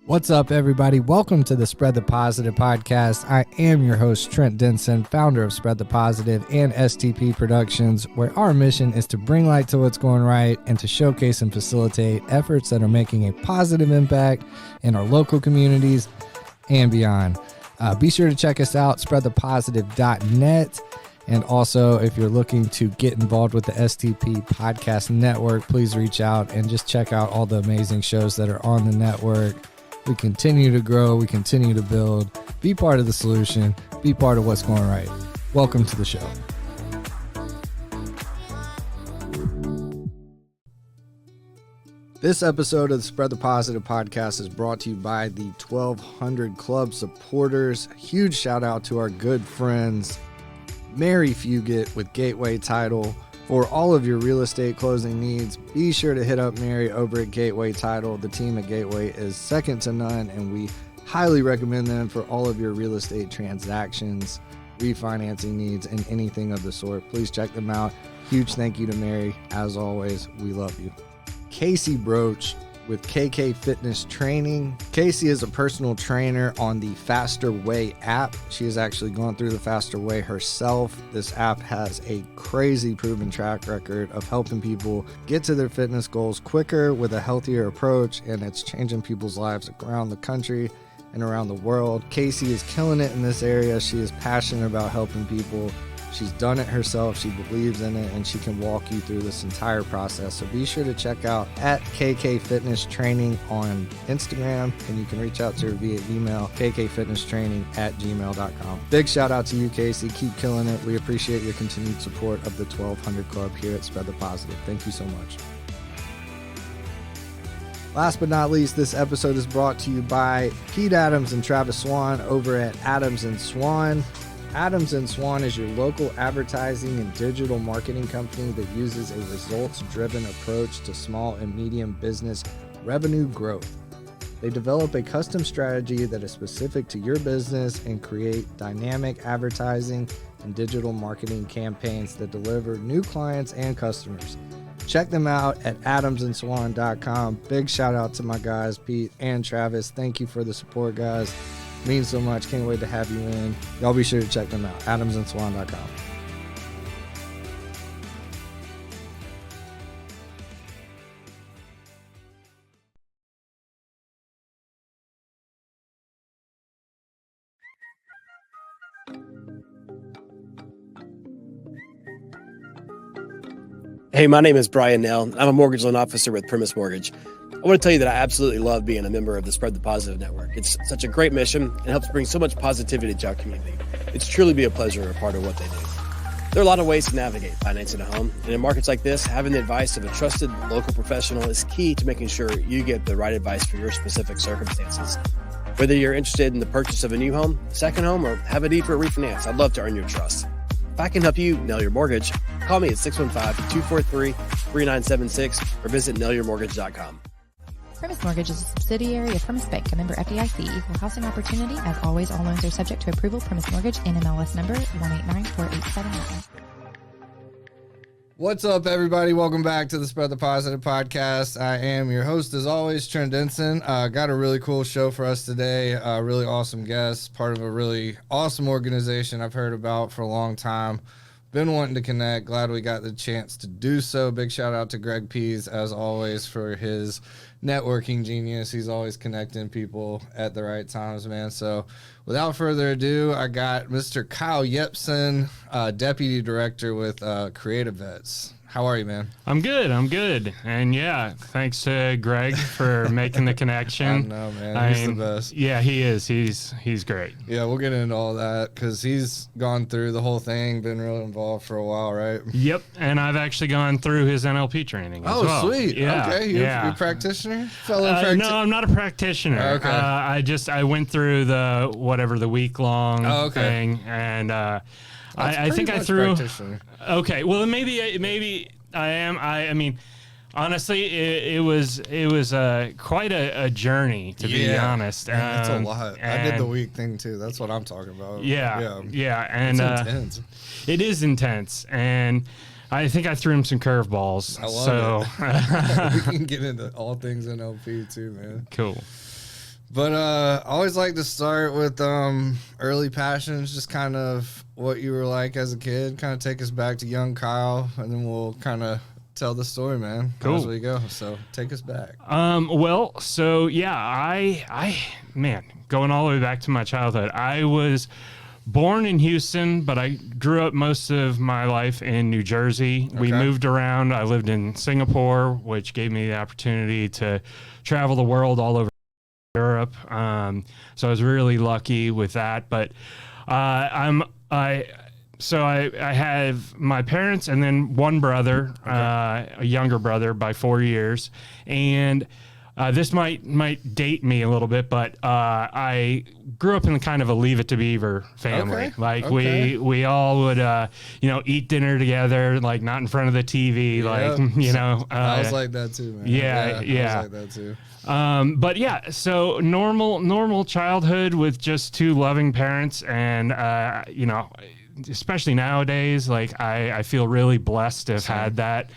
What's up, everybody? Welcome to the Spread the Positive podcast. I am your host, Trent Denson, founder of Spread the Positive and STP Productions, where our mission is to bring light to what's going right and to showcase and facilitate efforts that are making a positive impact in our local communities and beyond. Be sure to check us out, spreadthepositive.net. And also, if you're looking to get involved with the STP Podcast Network, please reach out and just check out all the amazing shows that are on the network. We continue to grow. We continue to build. Be part of the solution. Be part of what's going right. Welcome to the show. This episode of the Spread the Positive podcast is brought to you by the 1200 Club supporters. Huge shout out to our good friends, Mary Fugit with Gateway Title. For all of your real estate closing needs, be sure to hit up Mary over at Gateway Title. The team at Gateway is second to none, and we highly recommend them for all of your real estate transactions, refinancing needs, and anything of the sort. Please check them out. Huge thank you to Mary. As always, we love you. Casey Broach with KK Fitness Training. Casey is a personal trainer on the Faster Way app. She has actually gone through the Faster Way herself. This app has a crazy proven track record of helping people get to their fitness goals quicker with a healthier approach, and it's changing people's lives around the country and around the world. Casey is killing it in this area. She is passionate about helping people. She's done it herself, she believes in it, and she can walk you through this entire process. So be sure to check out at KK Fitness Training on Instagram, and you can reach out to her via email, kkfitnesstraining@gmail.com. Big shout out to you, Casey. Keep killing it. We appreciate your continued support of the 1200 Club here at Spread the Positive. Thank you so much. Last but not least, this episode is brought to you by Pete Adams and Travis Swan over at Adams & Swan. Adams & Swan is your local advertising and digital marketing company that uses a results-driven approach to small and medium business revenue growth. They develop a custom strategy that is specific to your business and create dynamic advertising and digital marketing campaigns that deliver new clients and customers. Check them out at adamsandswan.com. Big shout out to my guys, Pete and Travis. Thank you for the support, guys. Means so much. Can't wait to have you in. Y'all be sure to check them out. adamsandswan.com. Hey, my name is Brian Nell. I'm a mortgage loan officer with Primis Mortgage. I want to tell you that I absolutely love being a member of the Spread the Positive Network. It's such a great mission and helps bring so much positivity to our community. It's truly be a pleasure and a part of what they do. There are a lot of ways to navigate financing a home, and in markets like this, having the advice of a trusted local professional is key to making sure you get the right advice for your specific circumstances. Whether you're interested in the purchase of a new home, second home, or have a need for a refinance, I'd love to earn your trust. If I can help you nail your mortgage, call me at 615-243-3976 or visit nailyourmortgage.com. Primis Mortgage is a subsidiary of Primis Bank, a member FDIC, equal housing opportunity. As always, all loans are subject to approval. Primis Mortgage, NMLS number 1894879. What's up, everybody? Welcome back to the Spread the Positive podcast. I am your host, as always, Trent Denson. Got a really cool show for us today. Really awesome guest, part of a really awesome organization I've heard about for a long time. Been wanting to connect. Glad we got the chance to do so. Big shout out to Greg Pease, as always, for his networking genius. He's always connecting people at the right times, man. So without further ado, I got Mr. Kyle Yepsen, Deputy Director with CreatiVets. How are you, man? I'm good. And yeah, thanks to Greg for making the connection. I know, man. He's the best. Yeah, he is. He's great. Yeah, we'll get into all that because he's gone through the whole thing, been really involved for a while, right? Yep. And I've actually gone through his NLP training as well. Oh, sweet. Yeah. Okay. You're a practitioner? No, I'm not a practitioner. Okay. I went through the week-long thing, and I think I threw. Okay, well maybe I am. I mean, honestly, it was quite a journey, to be honest. That's a lot. I did the week thing too. That's what I'm talking about. Yeah, and it's intense. It is intense, and I think I threw him some curveballs. I love it. We can get into all things NLP too, man. Cool. But I always like to start with early passions, just kind of what you were like as a kid. Kind of take us back to young Kyle, and then we'll kind of tell the story, man. Cool. As we go. So take us back. Well, so yeah, I going all the way back to my childhood. I was born in Houston, but I grew up most of my life in New Jersey. We moved around. I lived in Singapore, which gave me the opportunity to travel the world all over Europe. So I was really lucky with that. But I have my parents and then one brother, a younger brother by 4 years. And this might date me a little bit, but I grew up in kind of a Leave It to Beaver family. We all would eat dinner together, like not in front of the TV, I was like that too, man. Yeah. I was like that too. But yeah, so normal childhood with just two loving parents, and especially nowadays, like I feel really blessed to have had that.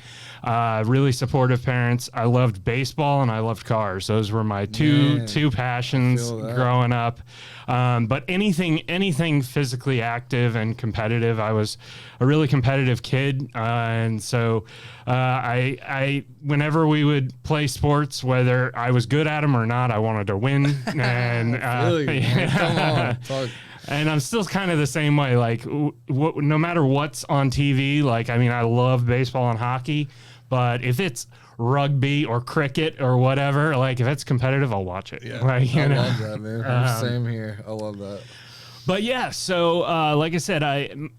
Really supportive parents. I loved baseball and I loved cars. Those were my two passions growing up. But anything physically active and competitive. I was a really competitive kid, and so I whenever we would play sports, whether I was good at them or not, I wanted to win. And come on, talk. And I'm still kind of the same way. Like, no matter what's on TV, like, I mean, I love baseball and hockey, but if it's rugby or cricket or whatever, like, if it's competitive, I'll watch it. Yeah, like, I love that, man. Same here. I love that. But yeah, so like I said,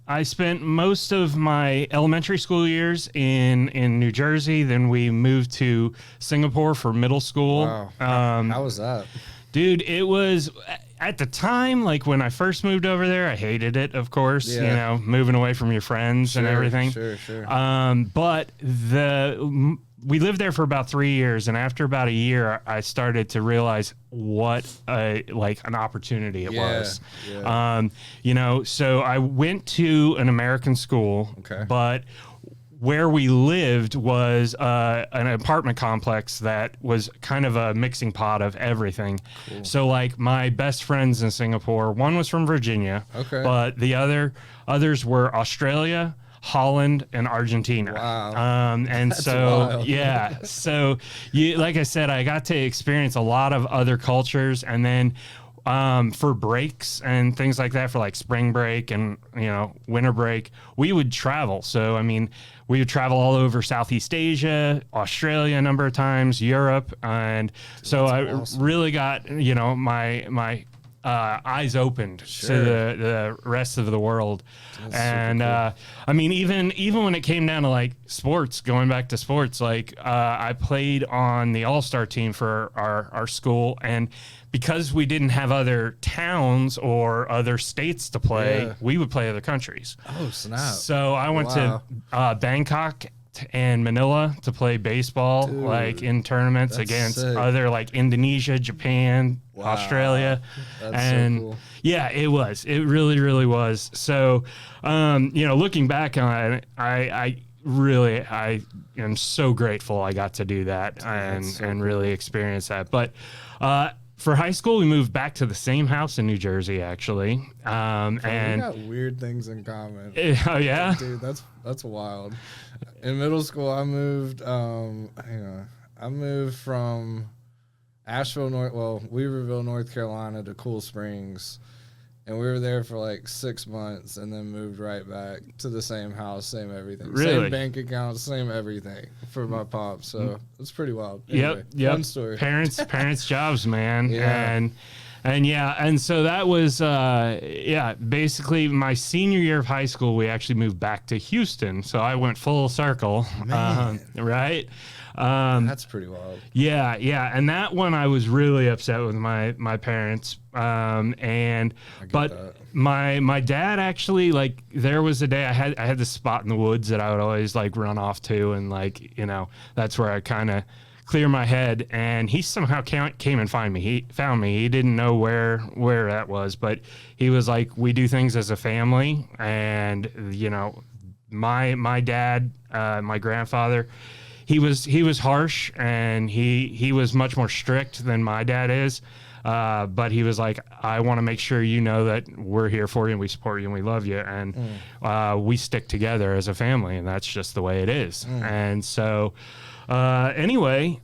I spent most of my elementary school years in New Jersey. Then we moved to Singapore for middle school. Wow. How was that? Dude, it was, at the time, like when I first moved over there, I hated it, of course, moving away from your friends and everything. Sure. But we lived there for about 3 years, and after about a year, I started to realize what an opportunity it was. Yeah. So I went to an American school, but where we lived was an apartment complex that was kind of a mixing pot of everything. Cool. So like my best friends in Singapore, one was from Virginia, but the others were Australia, Holland, and Argentina. Wow. And that's so, wild. yeah. So like I said, I got to experience a lot of other cultures, and then for breaks and things like that, for like spring break and, winter break, we would travel. So, I mean, we would travel all over Southeast Asia, Australia a number of times, Europe. And so that's awesome. Really got, my eyes opened to the rest of the world. That's and cool. I mean, even when it came down to like sports, going back to sports, like I played on the all-star team for our school, and because we didn't have other towns or other states to play, we would play other countries. Oh, snap. So I went to Bangkok and Manila to play baseball. Dude, like in tournaments against other like Indonesia, Japan, Australia. That's and so cool. Yeah, it really, really was. So, looking back on it, I am so grateful I got to do that and really experience that. But, for high school, we moved back to the same house in New Jersey, actually. And we got weird things in common. Oh yeah, dude, that's wild. In middle school, I moved. I moved from Weaverville, North Carolina, to Cool Springs, and we were there for like 6 months, and then moved right back to the same house, same everything, same bank account, same everything for my pops. So it's pretty wild. Anyway, fun story. Parents' jobs, man. And so that was basically my senior year of high school. We actually moved back to Houston, so I went full circle. Right. That's pretty wild. Yeah, and that one I was really upset with my parents. My dad actually, like, there was a day I had this spot in the woods that I would always like run off to, and like, that's where I kind of clear my head, and he somehow came and found me. He didn't know where that was, but he was like, we do things as a family, and my dad, my grandfather, he was harsh, and he was much more strict than my dad is. But he was like, I want to make sure you know that we're here for you and we support you and we love you. And we stick together as a family, and that's just the way it is. And so anyway,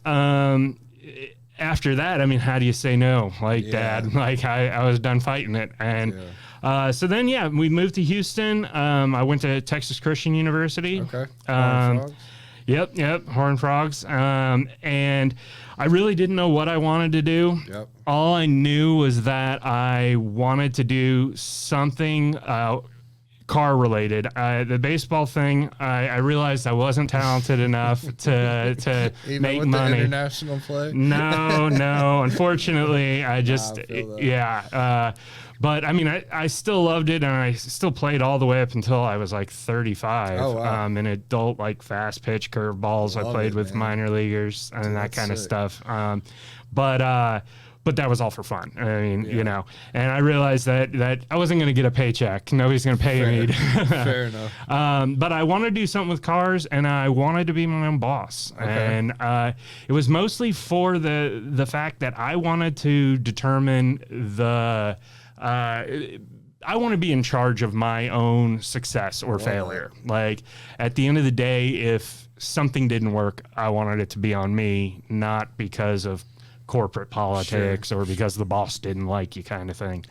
after that, I mean, how do you say no? Like, Dad, like I was done fighting it. And so then, we moved to Houston. I went to Texas Christian University. Okay. Yep, Horned Frogs. And I really didn't know what I wanted to do. Yep. All I knew was that I wanted to do something car related. The baseball thing, I realized I wasn't talented enough to Even make with money. The international play? No. Unfortunately, I just but I mean, I still loved it, and I still played all the way up until I was like 35. Oh, wow. In adult, like fast pitch curve balls, I played with minor leaguers and that kind of stuff. But that was all for fun. I mean, you know, and I realized that I wasn't going to get a paycheck. Nobody's going to pay me. Fair enough. But I wanted to do something with cars, and I wanted to be my own boss. Okay. And it was mostly for the fact that I wanted to determine I want to be in charge of my own success or failure. Like, at the end of the day, if something didn't work, I wanted it to be on me, not because of corporate politics or because the boss didn't like you, kind of thing.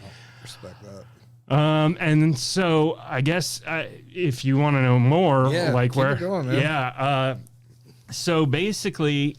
Respect that. And so I guess if you want to know more, like where, going, man. So basically,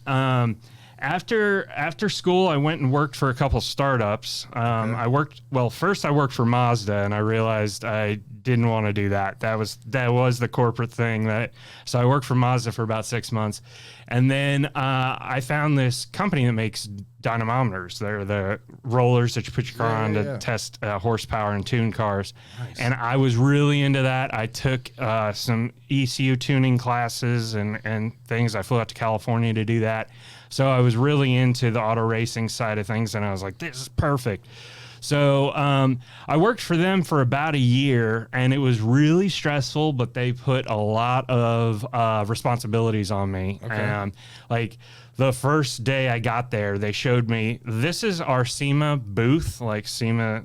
after school, I went and worked for a couple startups. First I worked for Mazda, and I realized I didn't want to do that. That was the corporate thing. So I worked for Mazda for about 6 months. And then I found this company that makes dynamometers. They're the rollers that you put your car on to test horsepower and tune cars. Nice. And I was really into that. I took some ECU tuning classes and things. I flew out to California to do that. So I was really into the auto racing side of things, and I was like, this is perfect. So I worked for them for about a year, and it was really stressful, but they put a lot of responsibilities on me. Okay. And like the first day I got there, they showed me, this is our SEMA booth, like SEMA,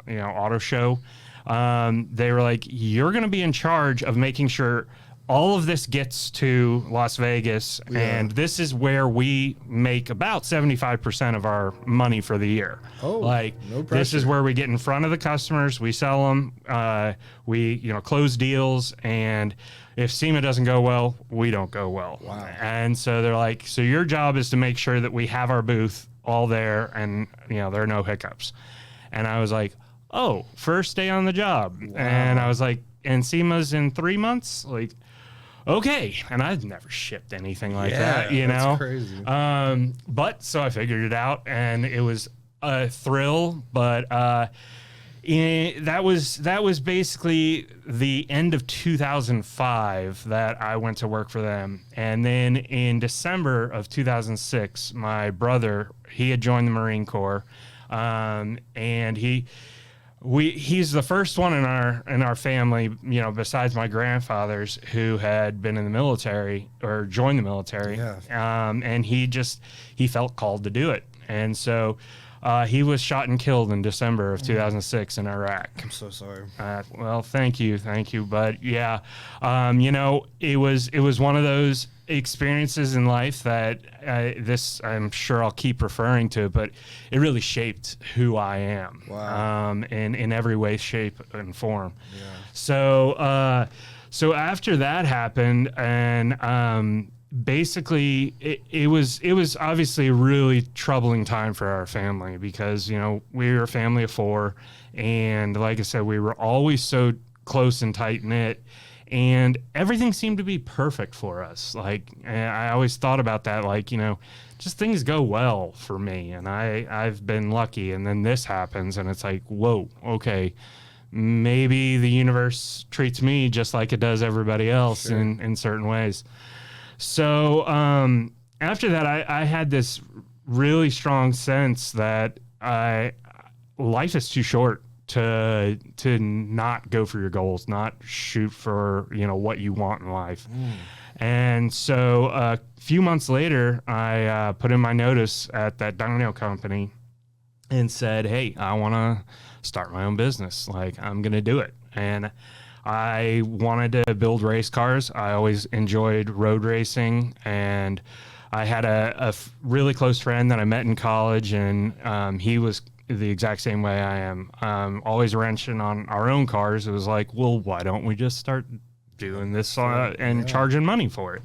the auto show. They were like, you're going to be in charge of making sure all of this gets to Las Vegas, and this is where we make about 75% of our money for the year. Oh, like, no pressure. This is where we get in front of the customers, we sell them, we close deals, and if SEMA doesn't go well, we don't go well. Wow. And so they're like, so your job is to make sure that we have our booth all there, and there are no hiccups. And I was like, oh, first day on the job. Wow. And I was like, and SEMA's in 3 months? Like, okay. And I've never shipped anything like that, that's crazy. But so I figured it out, and it was a thrill, but that was basically the end of 2005 that I went to work for them. And then in December of 2006, my brother, he had joined the Marine Corps, and he's the first one in our family, besides my grandfathers, who had been in the military or joined the military. Yeah. And he felt called to do it. And so he was shot and killed in December of 2006 in Iraq. I'm so sorry. Well, thank you. But yeah, it was one of those experiences in life that I'm sure I'll keep referring to, but it really shaped who I am. Wow. In every way, shape, and form. Yeah. So after that happened, and basically it was obviously a really troubling time for our family, because we were a family of 4, and like I said, we were always so close and tight knit. And everything seemed to be perfect for us. Like, I always thought about that, like, just things go well for me. And I've been lucky. And then this happens, and it's like, whoa, okay, maybe the universe treats me just like it does everybody else in certain ways. So after that, I had this really strong sense that life is too short to not go for your goals, not shoot for what you want in life. And so a few months later, I put in my notice at that dyno company, and said, hey, I want to start my own business. Like, I'm going to do it. And I wanted to build race cars. I always enjoyed road racing, and I had a really close friend that I met in college, and he was the exact same way I am. Always wrenching on our own cars. It was like, well, why don't we just start doing this and charging money for it?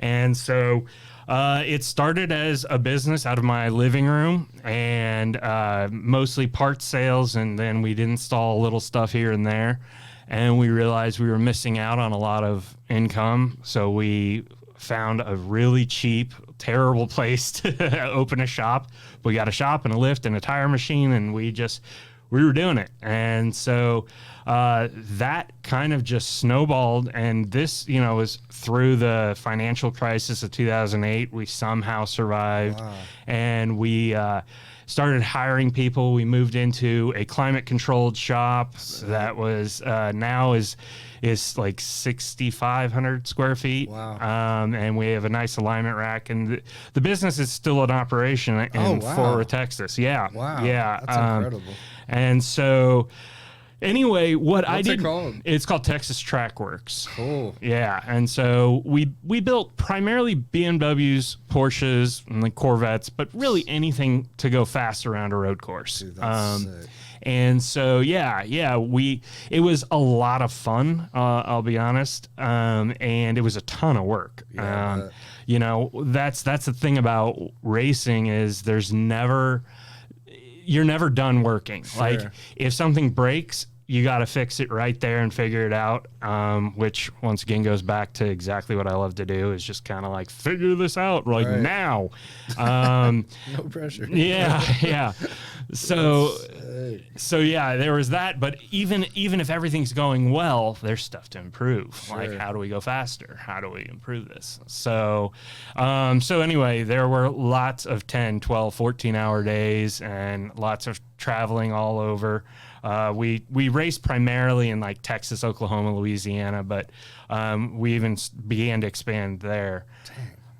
And so it started as a business out of my living room, and mostly parts sales, and then we'd install little stuff here and there. And we realized we were missing out on a lot of income, so we found a really cheap, terrible place to open a shop. We got a shop and a lift and a tire machine, and we were doing it. And so that kind of just snowballed, and this, was through the financial crisis of 2008. We somehow survived. Wow. And we started hiring people. We moved into a climate controlled shop that was now is like 6,500 square feet. Wow. And we have a nice alignment rack, and the business is still in operation in Fort Worth, Texas. Yeah. Wow. Yeah. That's incredible. And so anyway, what's it called? It's called Texas Track Works. Cool. Yeah. And so we built primarily BMWs, Porsches, and like Corvettes, but really anything to go fast around a road course. Dude, that's sick. And so, it was a lot of fun, I'll be honest. And it was a ton of work. Yeah, that's the thing about racing is you're never done working. Sure. Like, if something breaks, you got to fix it right there and figure it out, which once again goes back to exactly what I love to do, is just kind of like figure this out now. No pressure. Yeah. So there was that, but even if everything's going well, there's stuff to improve. Sure. Like, how do we go faster? How do we improve this? So anyway, there were lots of 10, 12, 14-hour days and lots of traveling all over. We raced primarily in like Texas, Oklahoma, Louisiana, but we even began to expand there.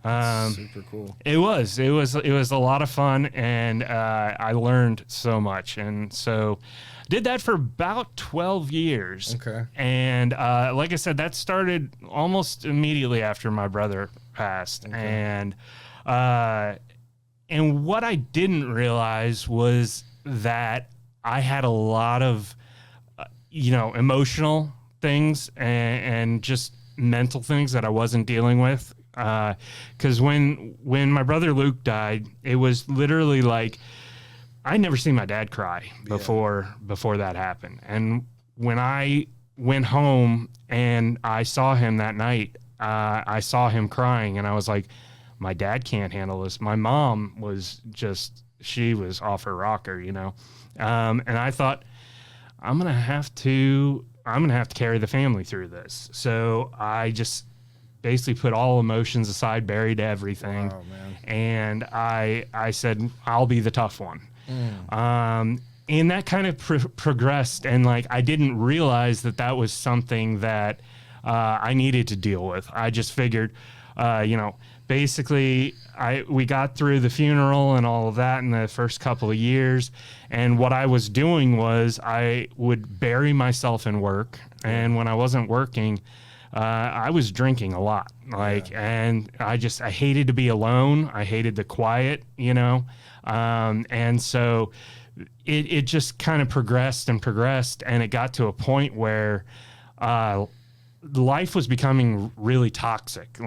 Dang, super cool. It was a lot of fun, and I learned so much, and so did that for about 12 years. Okay. And like I said, that started almost immediately after my brother passed. Okay. And what I didn't realize was that I had a lot of, emotional things and just mental things that I wasn't dealing with. Because when my brother Luke died, it was literally like I'd never seen my dad cry before that happened. And when I went home and I saw him that night, I saw him crying, and I was like, my dad can't handle this. My mom was she was off her rocker, and I thought, I'm gonna have to carry the family through this. So I just basically put all emotions aside, buried everything. Wow, man. And I said, I'll be the tough one. And that kind of progressed, and like I didn't realize that was something that I needed to deal with. I just figured, basically we got through the funeral and all of that in the first couple of years, and what I was doing was I would bury myself in work, and when I wasn't working, I was drinking a lot, and I hated to be alone. I hated the quiet, and so it just kind of progressed, and it got to a point where life was becoming really toxic.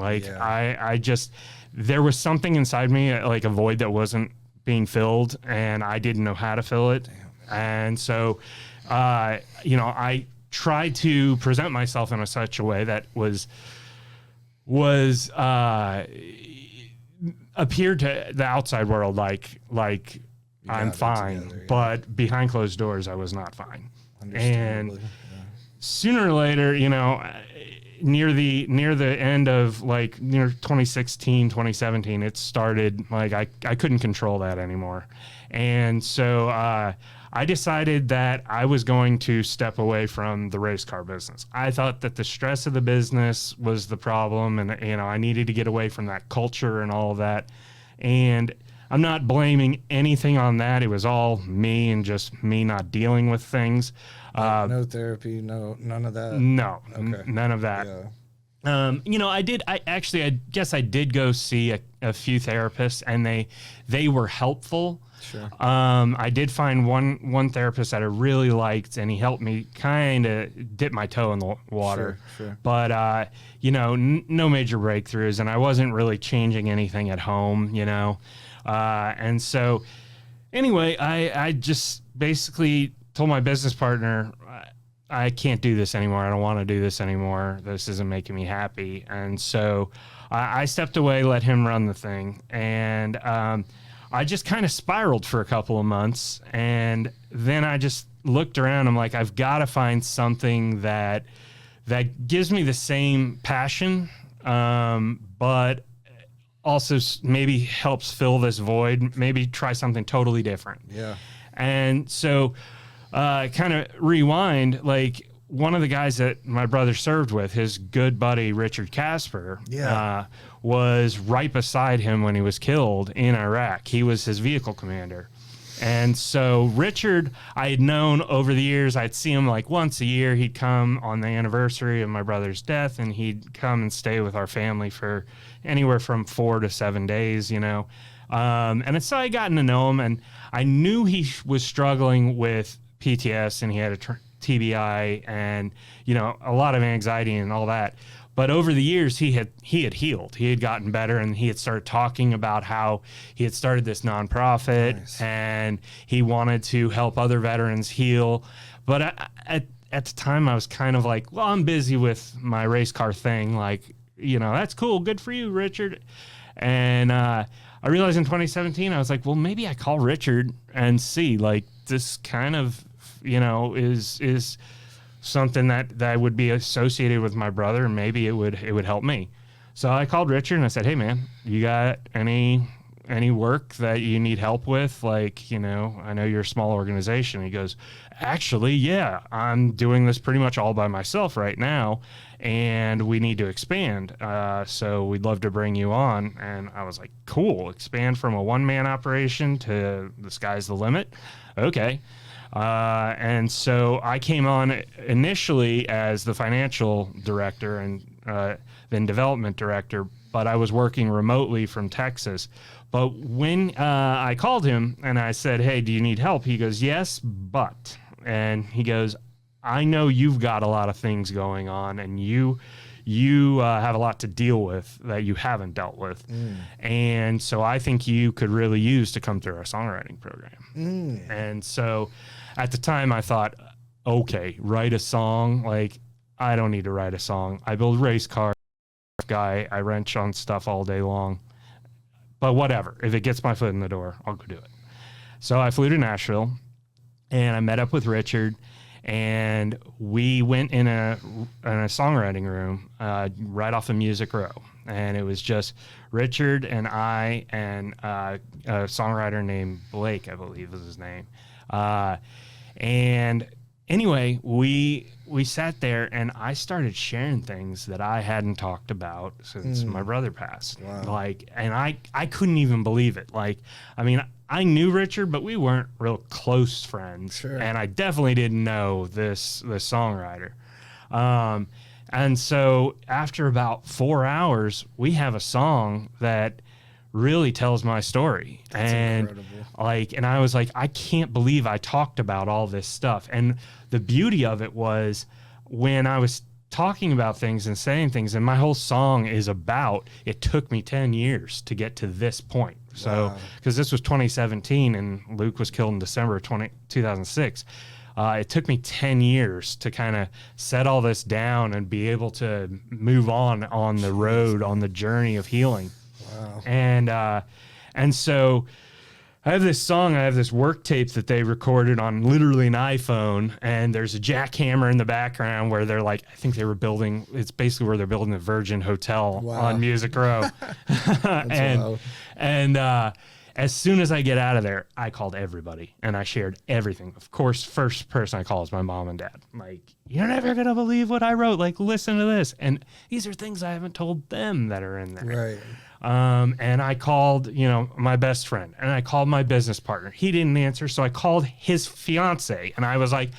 There was something inside me, like a void that wasn't being filled, and I didn't know how to fill it. And so, I tried to present myself in such a way that appeared to the outside world like I'm fine, together, but behind closed doors, I was not fine. And sooner or later, near the end of near 2016, 2017, it started I couldn't control that anymore. And so I decided that I was going to step away from the race car business. I thought that the stress of the business was the problem, and I needed to get away from that culture and all of that. And I'm not blaming anything on that. It was all me and just me not dealing with things. No therapy, none of that. No, Okay. None of that. Yeah. I guess I did go see a few therapists, and they were helpful. Sure. I did find one therapist that I really liked, and he helped me kind of dip my toe in the water. Sure. But no major breakthroughs, and I wasn't really changing anything at home, and so anyway, I just basically told my business partner, I can't do this anymore. I don't want to do this anymore. This isn't making me happy. And so I stepped away, let him run the thing. And I just kind of spiraled for a couple of months. And then I just looked around. I'm like, I've got to find something that gives me the same passion, but also maybe helps fill this void. Maybe try something totally different. Yeah. And so kind of rewind, like one of the guys that my brother served with, his good buddy Richard Casper, was right beside him when he was killed in Iraq. He was his vehicle commander. And so Richard, I had known over the years. I'd see him like once a year. He'd come on the anniversary of my brother's death, and he'd come and stay with our family for anywhere from 4 to 7 days, and so I gotten to know him, and I knew he was struggling with PTS, and he had a TBI, and a lot of anxiety and all that. But over the years, he had healed. He had gotten better, and he had started talking about how he had started this nonprofit. Nice. And he wanted to help other veterans heal. But at the time, I was kind of like, well, I'm busy with my race car thing. Like, that's cool. Good for you, Richard. And I realized in 2017, I was like, well, maybe I call Richard and see, like, this kind of, is something that would be associated with my brother, and maybe it would help me. So I called Richard and I said, hey man, you got any work that you need help with? Like, I know you're a small organization. He goes, actually, yeah, I'm doing this pretty much all by myself right now, and we need to expand. So we'd love to bring you on. And I was like, cool, expand from a one-man operation to the sky's the limit. Okay. And so I came on initially as the financial director and then development director, but I was working remotely from Texas. But when I called him and I said, hey, do you need help? He goes, yes, but. And he goes, I know you've got a lot of things going on, and you have a lot to deal with that you haven't dealt with. And so I think you could really use to come through our songwriting program. And so at the time I thought, okay, write a song. Like, I don't need to write a song. I build race cars, guy. I wrench on stuff all day long. But whatever, if it gets my foot in the door, I'll go do it. So I flew to Nashville, and I met up with Richard, and we went in a songwriting room right off of Music Row. And it was just Richard and I and a songwriter named Blake, I believe was his name. And anyway, we sat there, and I started sharing things that I hadn't talked about since my brother passed. Wow. Like, and I couldn't even believe it. Like, I mean, I knew Richard, but we weren't real close friends. Sure. And I definitely didn't know this songwriter. And so after about 4 hours, we have a song that really tells my story. That's and incredible. and I was like, I can't believe I talked about all this stuff. And the beauty of it was when I was talking about things and saying things, and my whole song is about, it took me 10 years to get to this point. So, because this was 2017 and Luke was killed in December of 2006. It took me 10 years to kind of set all this down and be able to move on the road, on the journey of healing. Wow. And so I have this song, I have this work tape that they recorded on literally an iPhone, and there's a jackhammer in the background where they're like, I think they were building, it's basically where they're building the Virgin Hotel on Music Row. And as soon as I get out of there, I called everybody and I shared everything. Of course, first person I call is my mom and dad. Like, you're never going to believe what I wrote. Like, listen to this. And these are things I haven't told them that are in there. And I called, my best friend, and I called my business partner. He didn't answer, so I called his fiance, and I was like,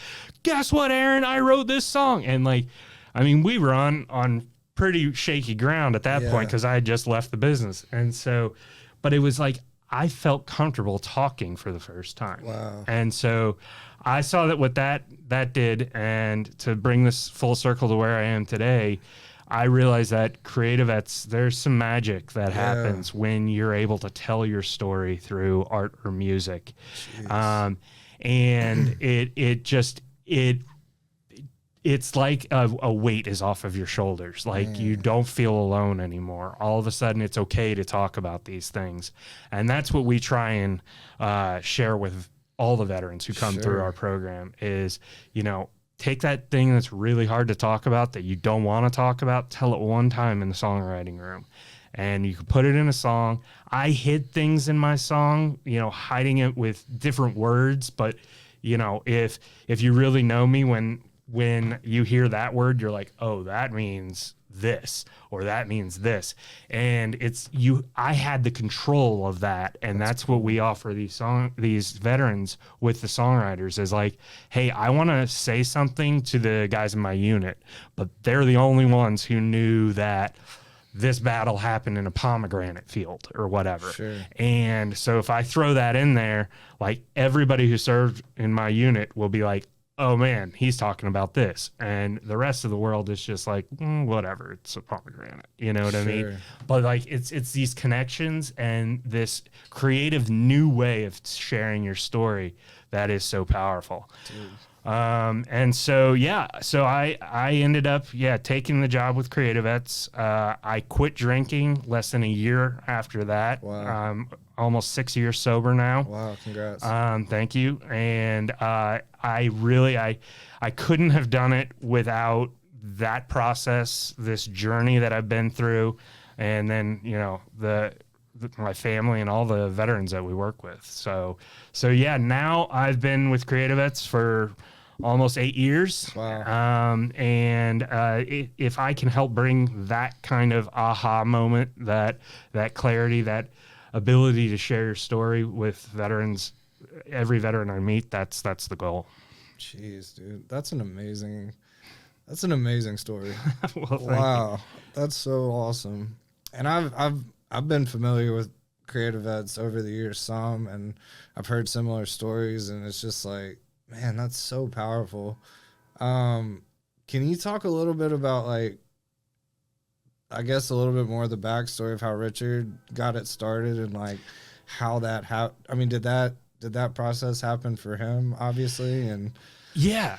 guess what, Aaron? I wrote this song. And we were on pretty shaky ground at that point because I had just left the business. And so, but it was like, I felt comfortable talking for the first time. Wow. And so I saw that what that did, and to bring this full circle to where I am today, I realized that CreatiVets, there's some magic that happens when you're able to tell your story through art or music. And it's like a weight is off of your shoulders. Like you don't feel alone anymore. All of a sudden it's okay to talk about these things. And that's what we try and share with all the veterans who come through our program is, take that thing that's really hard to talk about, that you don't want to talk about, tell it one time in the songwriting room. And you can put it in a song. I hid things in my song, hiding it with different words. But, if you really know me, when you hear that word, you're like, oh, that means this, or that means this. And I had the control of that. And that's what we offer these veterans with the songwriters is like, hey, I want to say something to the guys in my unit, but they're the only ones who knew that this battle happened in a pomegranate field or whatever. Sure. And so if I throw that in there, like everybody who served in my unit will be like, oh man, he's talking about this. And the rest of the world is just like, whatever, it's a pomegranate. You know what I mean? But like, it's these connections and this creative new way of sharing your story that is so powerful. And so, I ended up, taking the job with CreatiVets. I quit drinking less than a year after that. Wow. Almost 6 years sober now. Wow, congrats. Thank you. And I couldn't have done it without that process, this journey that I've been through, and then, my family and all the veterans that we work with. So now I've been with CreatiVets for almost 8 years. Wow. If I can help bring that kind of aha moment, that clarity, that ability to share your story with veterans, every veteran I meet, that's the goal. Jeez, dude, that's an amazing story. Well, wow, that's so awesome. And I've been familiar with CreatiVets over the years some, and I've heard similar stories, and it's just like, man, that's so powerful. Can you talk a little bit about, like, I guess a little bit more of the backstory of how Richard got it started and like how that did that process happen for him, obviously? And how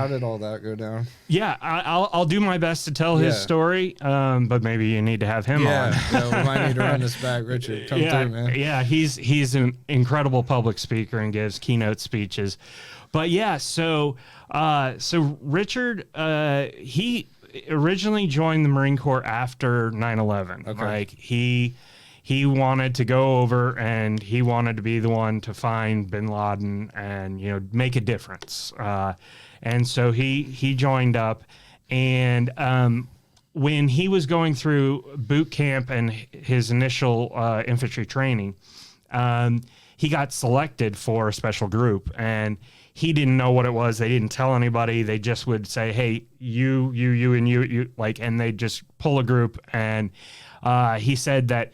did all that go down? Yeah, I'll do my best to tell his story, but maybe you need to have him on. Yeah, we might need to run this back. Richard, come through, man. Yeah, he's an incredible public speaker and gives keynote speeches. But so Richard, he originally joined the Marine Corps after 9/11. Okay. Like he wanted to go over and he wanted to be the one to find bin Laden and, make a difference. And so he joined up, and when he was going through boot camp and his initial infantry training, he got selected for a special group, and he didn't know what it was. They didn't tell anybody. They just would say, hey, you, and you, and they just pull a group. And he said that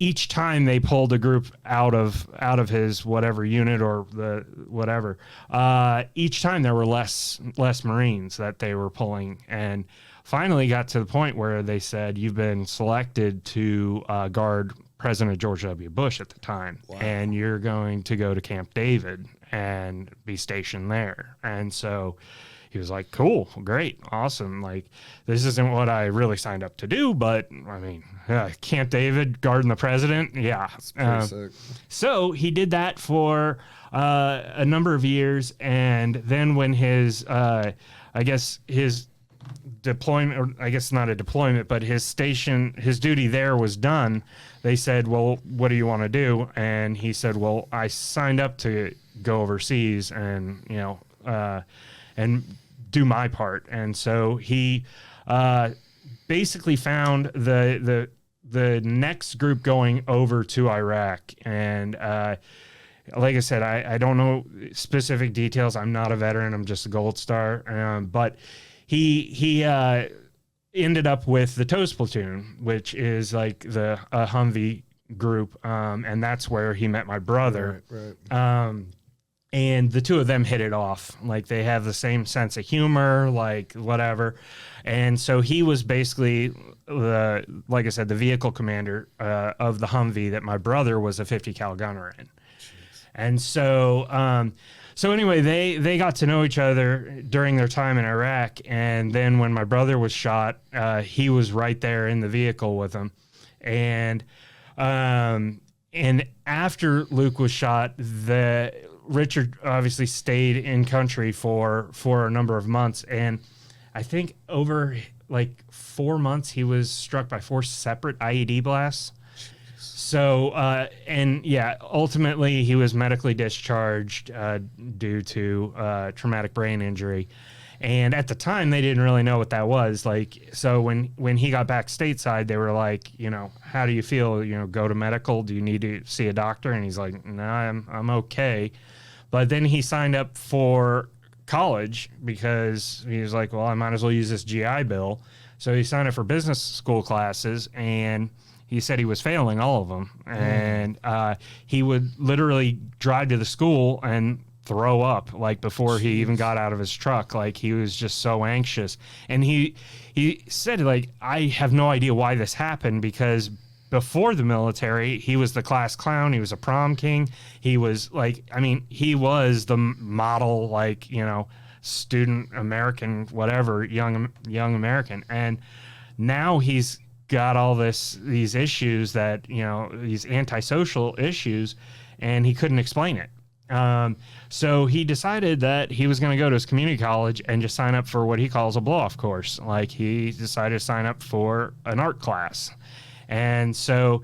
each time they pulled a group out of his whatever unit or the whatever, each time there were less Marines that they were pulling. And finally got to the point where they said, you've been selected to guard President George W. Bush at the time. Wow. And you're going to go to Camp David and be stationed there. And so he was like, cool, great, awesome. Like, this isn't what I really signed up to do, but I mean, Camp David, guarding the president. Yeah. Sick. So he did that for a number of years. And then when his deployment, or I guess not a deployment, but his duty there was done, they said, well, what do you want to do? And he said, well, I signed up to go overseas and, and do my part. And so he basically found the the next group going over to Iraq. And like I said, I don't know specific details. I'm not a veteran. I'm just a Gold Star. But he ended up with the Toast Platoon, which is like the Humvee group. And that's where he met my brother. Right. And the two of them hit it off. Like, they have the same sense of humor, like whatever. And so he was basically like I said, the vehicle commander of the Humvee that my brother was a 50 cal gunner in. Jeez. And so anyway, they got to know each other during their time in Iraq. And then when my brother was shot, he was right there in the vehicle with him. And after Luke was shot, Richard obviously stayed in country for a number of months. And I think over like 4 months, he was struck by 4 separate IED blasts. So, ultimately he was medically discharged due to traumatic brain injury. And at the time, they didn't really know what that was. Like, so when he got back stateside, they were like, how do you feel? Go to medical. Do you need to see a doctor? And he's like, no, I'm okay. But then he signed up for college because he was like, well, I might as well use this GI Bill. So he signed up for business school classes, and he said he was failing all of them. And he would literally drive to the school and throw up, like, before he even got out of his truck. Like, he was just so anxious. And he said, like, I have no idea why this happened, because before the military, he was the class clown. He was a prom king. He was like, he was the model, like, student American, whatever, young American. And now he's got all these issues that, these antisocial issues, and he couldn't explain it. So he decided that he was going to go to his community college and just sign up for what he calls a blow-off course. Like, he decided to sign up for an art class. And so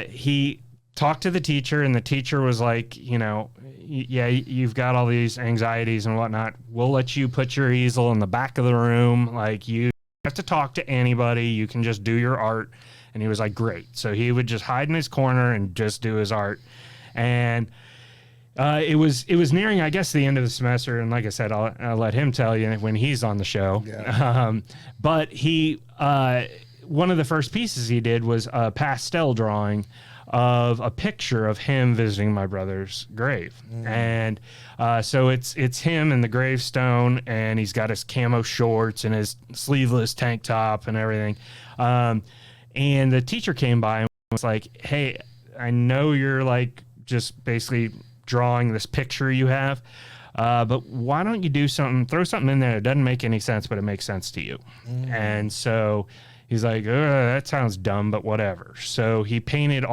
he talked to the teacher, and the teacher was like, yeah, you've got all these anxieties and whatnot. We'll let you put your easel in the back of the room. Like, you have to talk to anybody. You can just do your art. And he was like, great. So he would just hide in his corner and just do his art. And it was nearing, I guess, the end of the semester. And like I said, I'll let him tell you when he's on the show. Yeah. But he... one of the first pieces he did was a pastel drawing of a picture of him visiting my brother's grave. And so it's him in the gravestone, and he's got his camo shorts and his sleeveless tank top and everything. And the teacher came by and was like, hey, I know you're like just basically drawing this picture you have, but why don't you throw something in there that doesn't make any sense, but it makes sense to you. And so he's like, that sounds dumb, but whatever. So he painted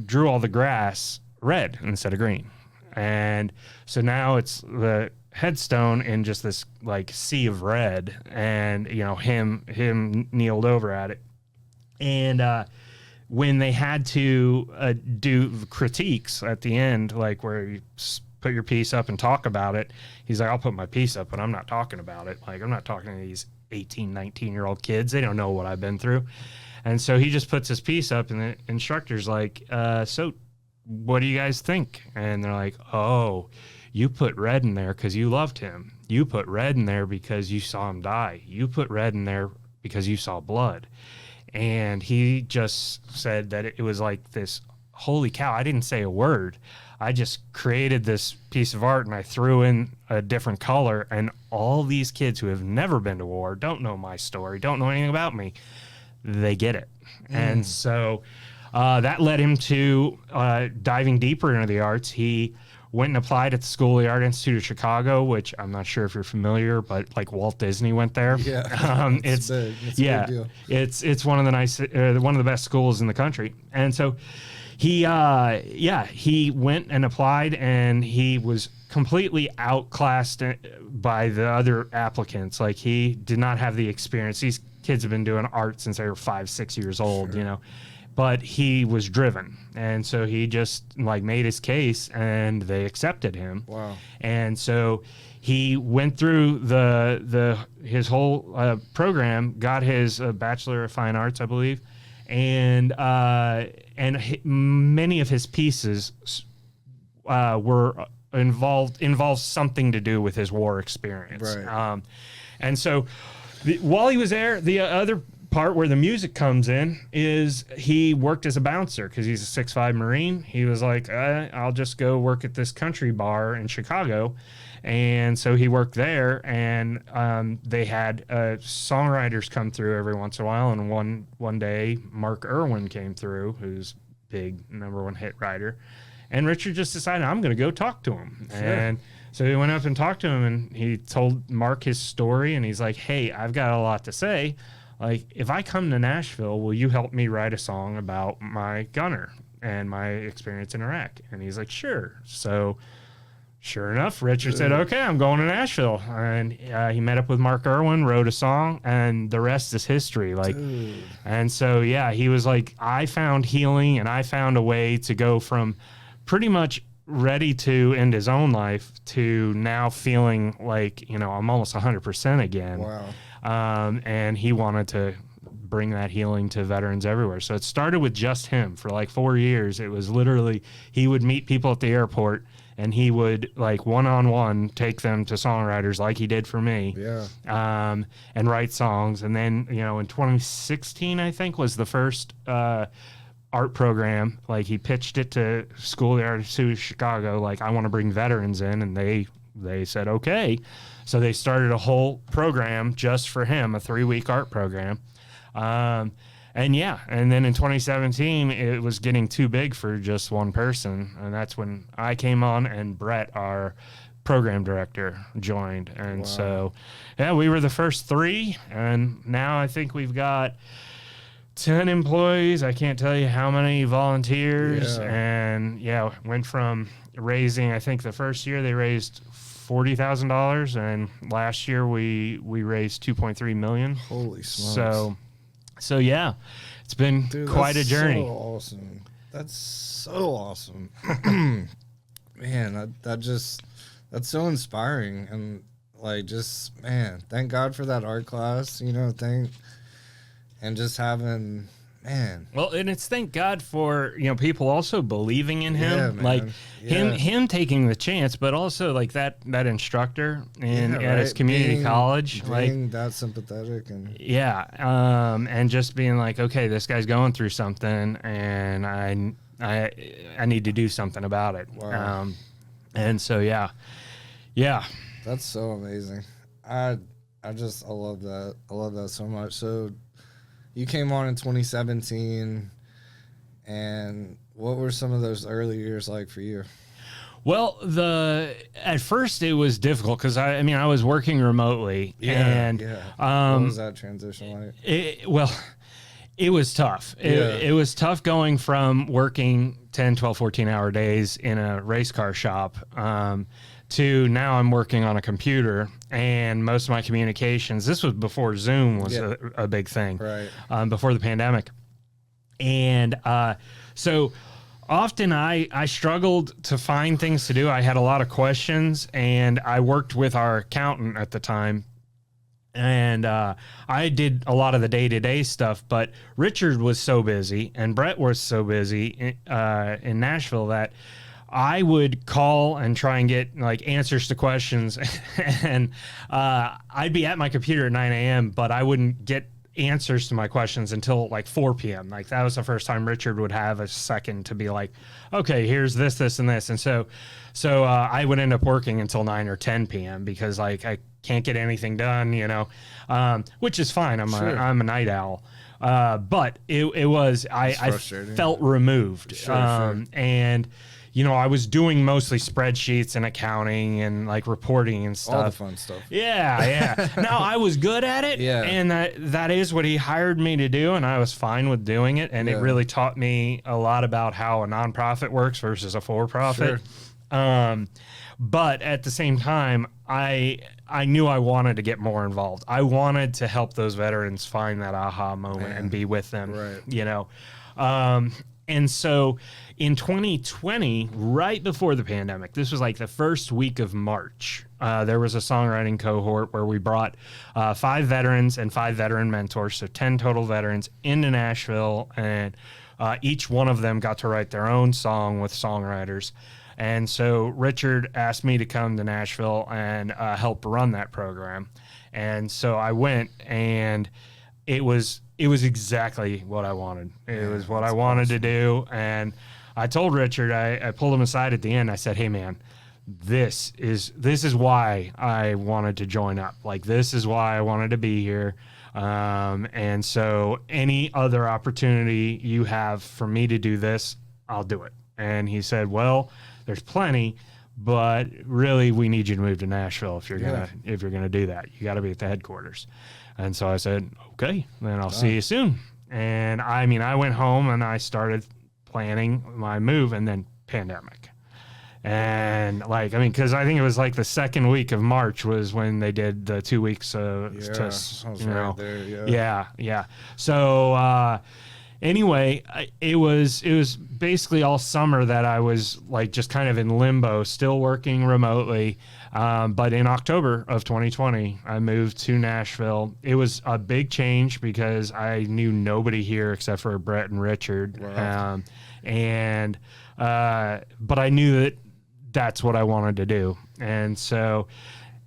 drew all the grass red instead of green. And so now it's the headstone in just this like sea of red, and, him kneeled over at it. And when they had to do critiques at the end, like where you put your piece up and talk about it, he's like, I'll put my piece up, but I'm not talking about it. Like, I'm not talking to these 18, 19-year-old kids. They don't know what I've been through. And so he just puts his piece up, and the instructor's like, so what do you guys think? And they're like, oh, you put red in there because you loved him. You put red in there because you saw him die. You put red in there because you saw blood. And he just said that it was like this, holy cow, I didn't say a word. I just created this piece of art, and I threw in a different color, and all these kids who have never been to war, don't know my story, don't know anything about me, they get it. And so that led him to diving deeper into the arts. He went and applied at the School of the Art Institute of Chicago, which I'm not sure if you're familiar, but like Walt Disney went there. Yeah, it's big. It's a big deal. It's one of the best schools in the country. And so he went and applied, and he was completely outclassed by the other applicants. Like, he did not have the experience. These kids have been doing art since they were 5-6 years old, but he was driven. And so he just like made his case, and they accepted him. Wow. And so he went through his whole program, got his Bachelor of Fine Arts, I believe. and many of his pieces were involved something to do with his war experience. Right. And so while he was there, the other part where the music comes in is he worked as a bouncer because he's a 6'5" Marine. He was like, I'll just go work at this country bar in Chicago. And so he worked there, and they had songwriters come through every once in a while. And one day, Mark Irwin came through, who's big #1 hit writer. And Richard just decided, I'm going to go talk to him. Sure. And so he went up and talked to him, and he told Mark his story. And he's like, hey, I've got a lot to say. Like, if I come to Nashville, will you help me write a song about my gunner and my experience in Iraq? And he's like, sure. So sure enough, Richard said, okay, I'm going to Nashville. And he met up with Mark Irwin, wrote a song, and the rest is history. Like, and so, yeah, he was like, I found healing, and I found a way to go from pretty much ready to end his own life to now feeling like, I'm almost 100% again. Wow. And he wanted to bring that healing to veterans everywhere. So it started with just him for like 4 years. It was literally, he would meet people at the airport, and he would like one-on-one take them to songwriters like he did for me. Yeah. And write songs. And then, in 2016, I think, was the first art program. Like, he pitched it to School of the Arts of Chicago, like, I want to bring veterans in, and they said, okay. So they started a whole program just for him, a 3-week art program. And then in 2017, it was getting too big for just one person. And that's when I came on, and Brett, our program director, joined. And so, yeah, we were the first 3. And now I think we've got 10 employees. I can't tell you how many volunteers. Yeah. And went from raising, I think the first year they raised $40,000, and last year we raised $2.3 million. Holy smokes! So yeah, it's been quite a journey. So awesome. That's so awesome. Man, that's so inspiring, and thank God for that art class. And just having. Man. Well, and it's thank God for, people also believing in him, man. like him taking the chance, but also like that instructor at his community college, being that sympathetic and and just being like, okay, this guy's going through something, and I need to do something about it. Wow. And so yeah, that's so amazing. I love that. I love that so much. So. You came on in 2017, and what were some of those early years like for you? Well, at first it was difficult because I was working remotely, and what was that transition like? It was tough. It was tough going from working 10, 12, 14-hour days in a race car shop to now I'm working on a computer, and most of my communications, this was before Zoom was a big thing, right? Before the pandemic. And so often I struggled to find things to do. I had a lot of questions, and I worked with our accountant at the time. And I did a lot of the day-to-day stuff, but Richard was so busy and Brett was so busy in Nashville that I would call and try and get like answers to questions, and I'd be at my computer at 9 a.m., but I wouldn't get answers to my questions until like 4 p.m. Like, that was the first time Richard would have a second to be like, okay, here's this, and this. And so I would end up working until 9 or 10 p.m. because like I can't get anything done, which is fine. I'm a night owl. But I felt removed. Sure. And I was doing mostly spreadsheets and accounting and like reporting and stuff. All the fun stuff. Yeah. Now, I was good at it. Yeah. And that is what he hired me to do. And I was fine with doing it. And it really taught me a lot about how a nonprofit works versus a for-profit. Sure. But at the same time, I knew I wanted to get more involved. I wanted to help those veterans find that aha moment and be with them. Right. And so in 2020, right before the pandemic, this was like the first week of March, there was a songwriting cohort where we brought 5 veterans and 5 veteran mentors, so 10 total veterans, into Nashville, and each one of them got to write their own song with songwriters. And so Richard asked me to come to Nashville and help run that program. And so I went, and it was exactly what I wanted. It was what I wanted to do. And I told Richard, I pulled him aside at the end. I said, hey man, this is why I wanted to join up. Like, this is why I wanted to be here. And so any other opportunity you have for me to do this, I'll do it. And he said, well, there's plenty, but really we need you to move to Nashville if you're gonna do that. You got to be at the headquarters. And so I said, okay, then I'll see you soon. And I mean, I went home and I started planning my move, and then pandemic. And like, I mean, because I think it was like the second week of March was when they did the 2 weeks of yeah. So anyway, it was basically all summer that I was like just kind of in limbo, still working remotely. But in October of 2020, I moved to Nashville. It was a big change because I knew nobody here except for Brett and Richard. Wow. But I knew that that's what I wanted to do. And so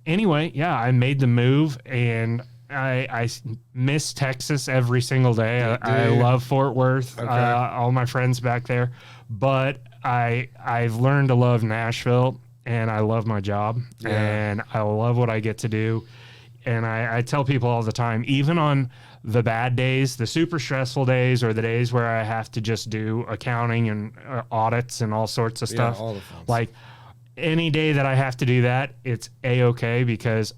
anyway, yeah, I made the move, and I miss Texas every single day. I love Fort Worth, all my friends back there, but I've learned to love Nashville, and I love my job, and I love what I get to do. And I tell people all the time, even on the bad days, the super stressful days, or the days where I have to just do accounting and audits and all sorts of stuff, all the fun. Like any day that I have to do that, it's A-okay, because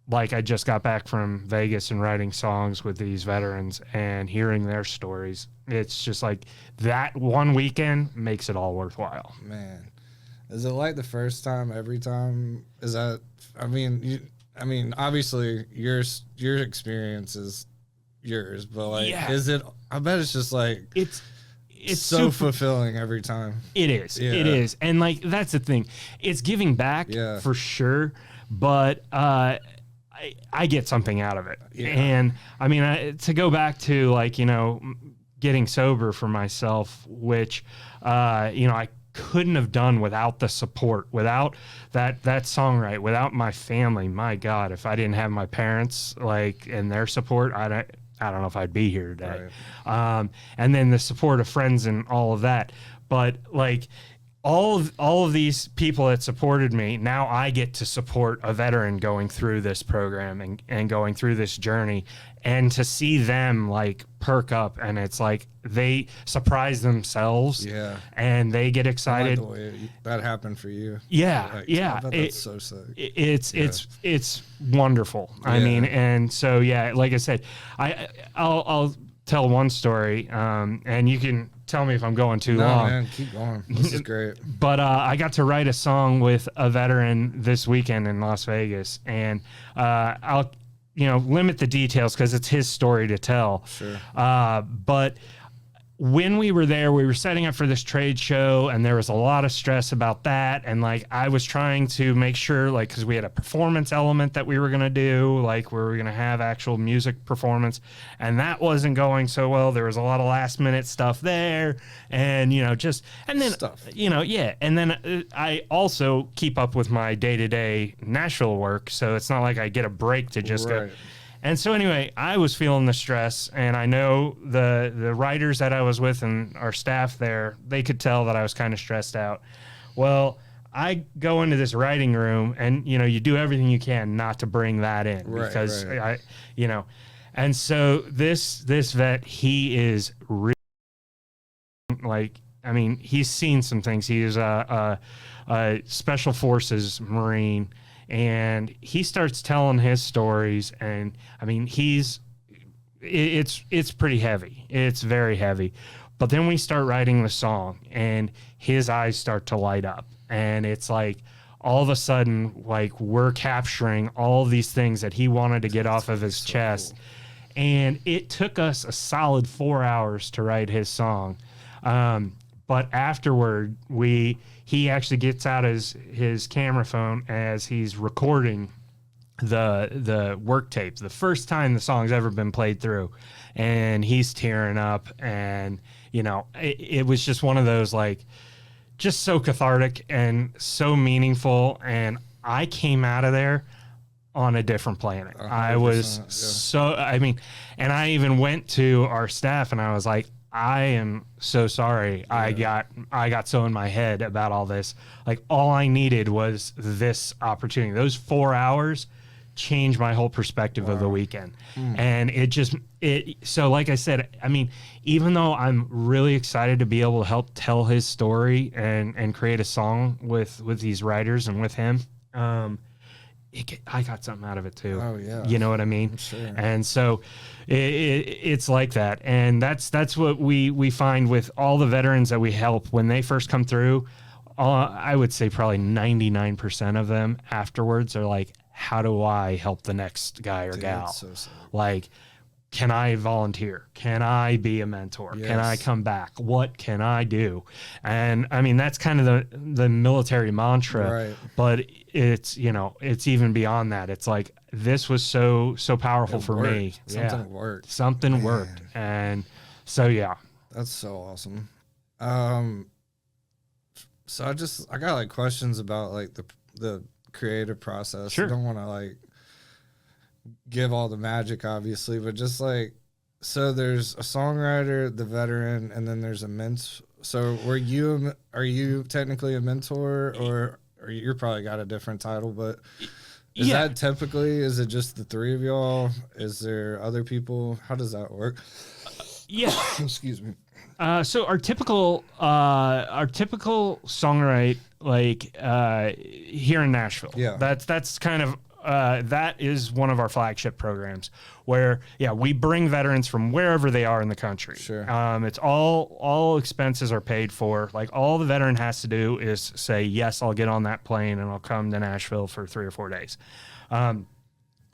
like I just got back from Vegas and writing songs with these veterans and hearing their stories. It's just like that one weekend makes it all worthwhile. Man, is it like the first time every time? Is that, I mean, obviously your experience is yours, but like, is it, I bet it's just like, it's so fulfilling every time. It is. Yeah. It is. And like, that's the thing. It's giving back for sure. But, I get something out of it. Yeah. And I mean, to go back to like, getting sober for myself, which, I couldn't have done without the support, without that songwrite, without my family. My God, if I didn't have my parents like and their support, I don't know if I'd be here today. Right. And then the support of friends and all of that. But like all of these people that supported me, now I get to support a veteran going through this program and going through this journey, and to see them like perk up, and it's like they surprise themselves, and they get excited. I like the way that happened for you. Yeah. I bet that's so sick. It's wonderful. I mean, and so like I said, I'll tell one story, and you can tell me if I'm going too long. Man, keep going. This is great. But I got to write a song with a veteran this weekend in Las Vegas, and I'll limit the details because it's his story to tell. Sure. But when we were there, we were setting up for this trade show, and there was a lot of stress about that. And like, I was trying to make sure, like, because we had a performance element that we were going to do, like where we were going to have actual music performance, and that wasn't going so well. There was a lot of last minute stuff there, and and then stuff. And then I also keep up with my day-to-day Nashville work, so it's not like I get a break to just go. And so anyway, I was feeling the stress, and I know the writers that I was with and our staff there, they could tell that I was kind of stressed out. Well, I go into this writing room, and you do everything you can not to bring that in, because and so this vet, he is really, like, I mean, he's seen some things. He is a Special Forces Marine. And he starts telling his stories, and I mean, it's pretty heavy. It's very heavy. But then we start writing the song, and his eyes start to light up, and it's like all of a sudden, like, we're capturing all these things that he wanted to get off of his chest. Cool. And it took us a solid 4 hours to write his song. But afterward, he actually gets out his camera phone as he's recording the work tape, the first time the song's ever been played through, and he's tearing up, and it was just one of those, like, just so cathartic and so meaningful, and I came out of there on a different planet. I was and I even went to our staff and I was like, I am so sorry. Yeah. I got so in my head about all this. Like, all I needed was this opportunity. Those 4 hours changed my whole perspective of the weekend. And so like I said, I mean, even though I'm really excited to be able to help tell his story and create a song with these writers and with him, I got something out of it too. Oh yeah. You know what I mean? Sure. And so it's like that. And that's what we find with all the veterans that we help when they first come through. I would say probably 99% of them afterwards are like, how do I help the next guy or gal? So sad. Like, can I volunteer? Can I be a mentor? Yes. Can I come back? What can I do? And I mean, that's kind of the military mantra, right. But it's even beyond that. It's like, this was so powerful for me. Something worked. Something worked. And so, yeah. That's so awesome. So I got like questions about like the creative process. Sure. I don't want to like give all the magic, obviously, but just like, so there's a songwriter, the veteran, and then there's a mentor. So are you technically a mentor, or you're probably got a different title, but is that typically, is it just the three of y'all? Is there other people? How does that work? Yeah. Excuse me. So our typical songwrite, like here in Nashville, that's kind of that is one of our flagship programs where we bring veterans from wherever they are in the country. Sure. It's all expenses are paid for. Like, all the veteran has to do is say, yes, I'll get on that plane and I'll come to Nashville for 3 or 4 days.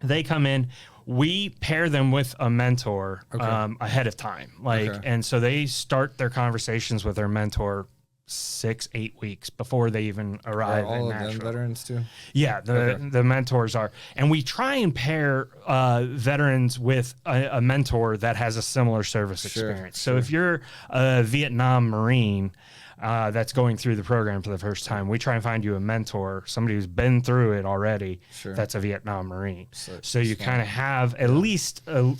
They come in. We pair them with a mentor ahead of time. And so they start their conversations with their mentor 6-8 weeks before they even arrive in Nashville. All of them veterans too? Yeah, the mentors are. And we try and pair veterans with a mentor that has a similar service experience. So if you're a Vietnam Marine that's going through the program for the first time, we try and find you a mentor, somebody who's been through it already, that's a Vietnam Marine. So you kind of have at least an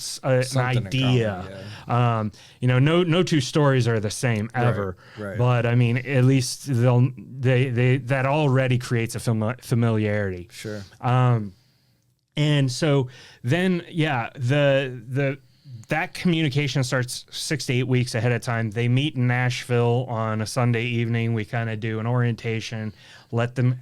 idea. No two stories are the same ever. Right. But I mean, at least they that already creates a familiarity. Sure. And so then, that communication starts 6 to 8 weeks ahead of time. They meet in Nashville on a Sunday evening. We kind of do an orientation, let them,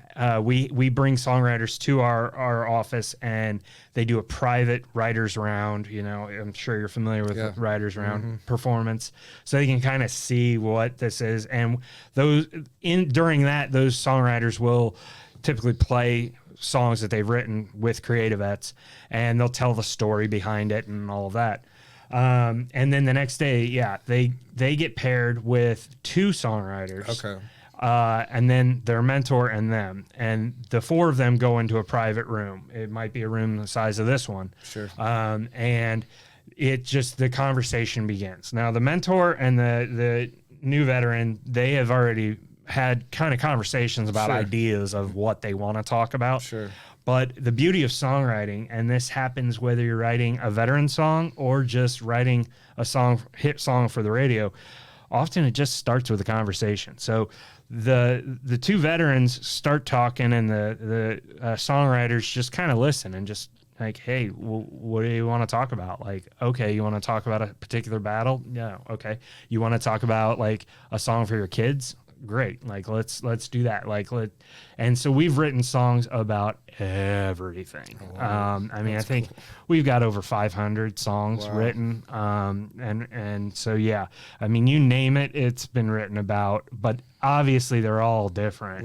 we bring songwriters to our office, and they do a private writers round. I'm sure you're familiar with the writers round performance. So they can kind of see what this is. And during that, those songwriters will typically play songs that they've written with CreatiVets, and they'll tell the story behind it and all of that. And then the next day, they get paired with 2 songwriters. Okay. And then their mentor and them. And the 4 of them go into a private room. It might be a room the size of this one. Sure. And the conversation begins. Now, the mentor and the new veteran, they have already had kind of conversations about ideas of what they want to talk about. Sure. But the beauty of songwriting, and this happens whether you're writing a veteran song or just writing a hit song for the radio, often it just starts with a conversation. So the 2 veterans start talking, and the songwriters just kind of listen and just like, hey, what do you want to talk about? Like, okay, you want to talk about a particular battle? Yeah, okay. You want to talk about like a song for your kids? Great. Like, let's do that. And so we've written songs about everything. Oh, wow. I think we've got over 500 songs written. And so, you name it, it's been written about, but obviously they're all different,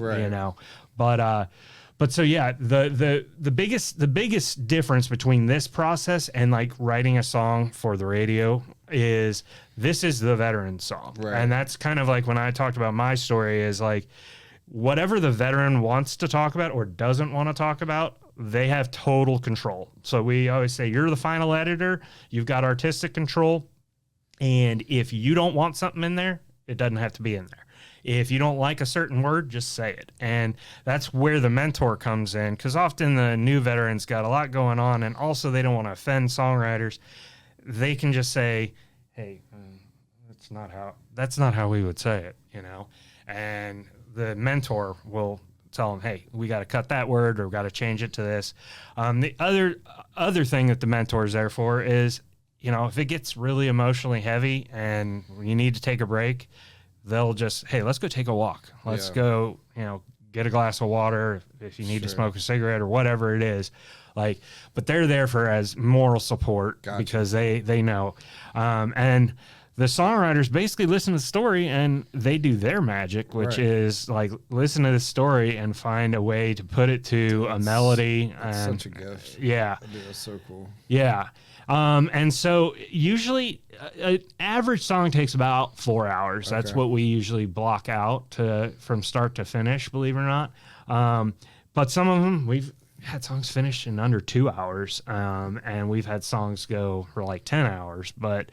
But so the biggest difference between this process and like writing a song for the radio is this is the veteran song. Right. And that's kind of like when I talked about my story is like whatever the veteran wants to talk about or doesn't want to talk about, they have total control. So we always say you're the final editor, you've got artistic control, and if you don't want something in there, it doesn't have to be in there. If you don't like a certain word, just say it. And that's where the mentor comes in, because often the new veterans got a lot going on, and also they don't want to offend songwriters. They can just say, hey, that's not how we would say it, you know? And the mentor will tell them, hey, we got to cut that word, or we got to change it to this. The other thing that the mentor is there for is, you know, if it gets really emotionally heavy and you need to take a break, they'll just, hey, let's go take a walk. Let's go, you know, get a glass of water if you need to smoke a cigarette or whatever it is. Like, but they're there for as moral support because they know. And the songwriters basically listen to the story and they do their magic, which is like listen to the story and find a way to put it to a melody. That's such a gift. Yeah. That's so cool. Yeah. And so usually an average song takes about 4 hours. Okay. That's what we usually block out from start to finish, believe it or not. But some of them we've had songs finished in under 2 hours. And we've had songs go for like 10 hours, but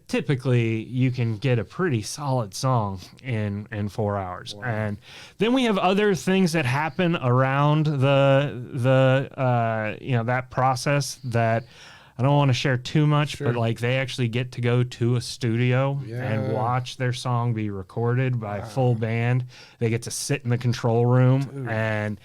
typically you can get a pretty solid song in 4 hours. Wow. And then we have other things that happen around the you know, that process that I don't want to share too much, but like they actually get to go to a studio and watch their song be recorded by a full band. They get to sit in the control room and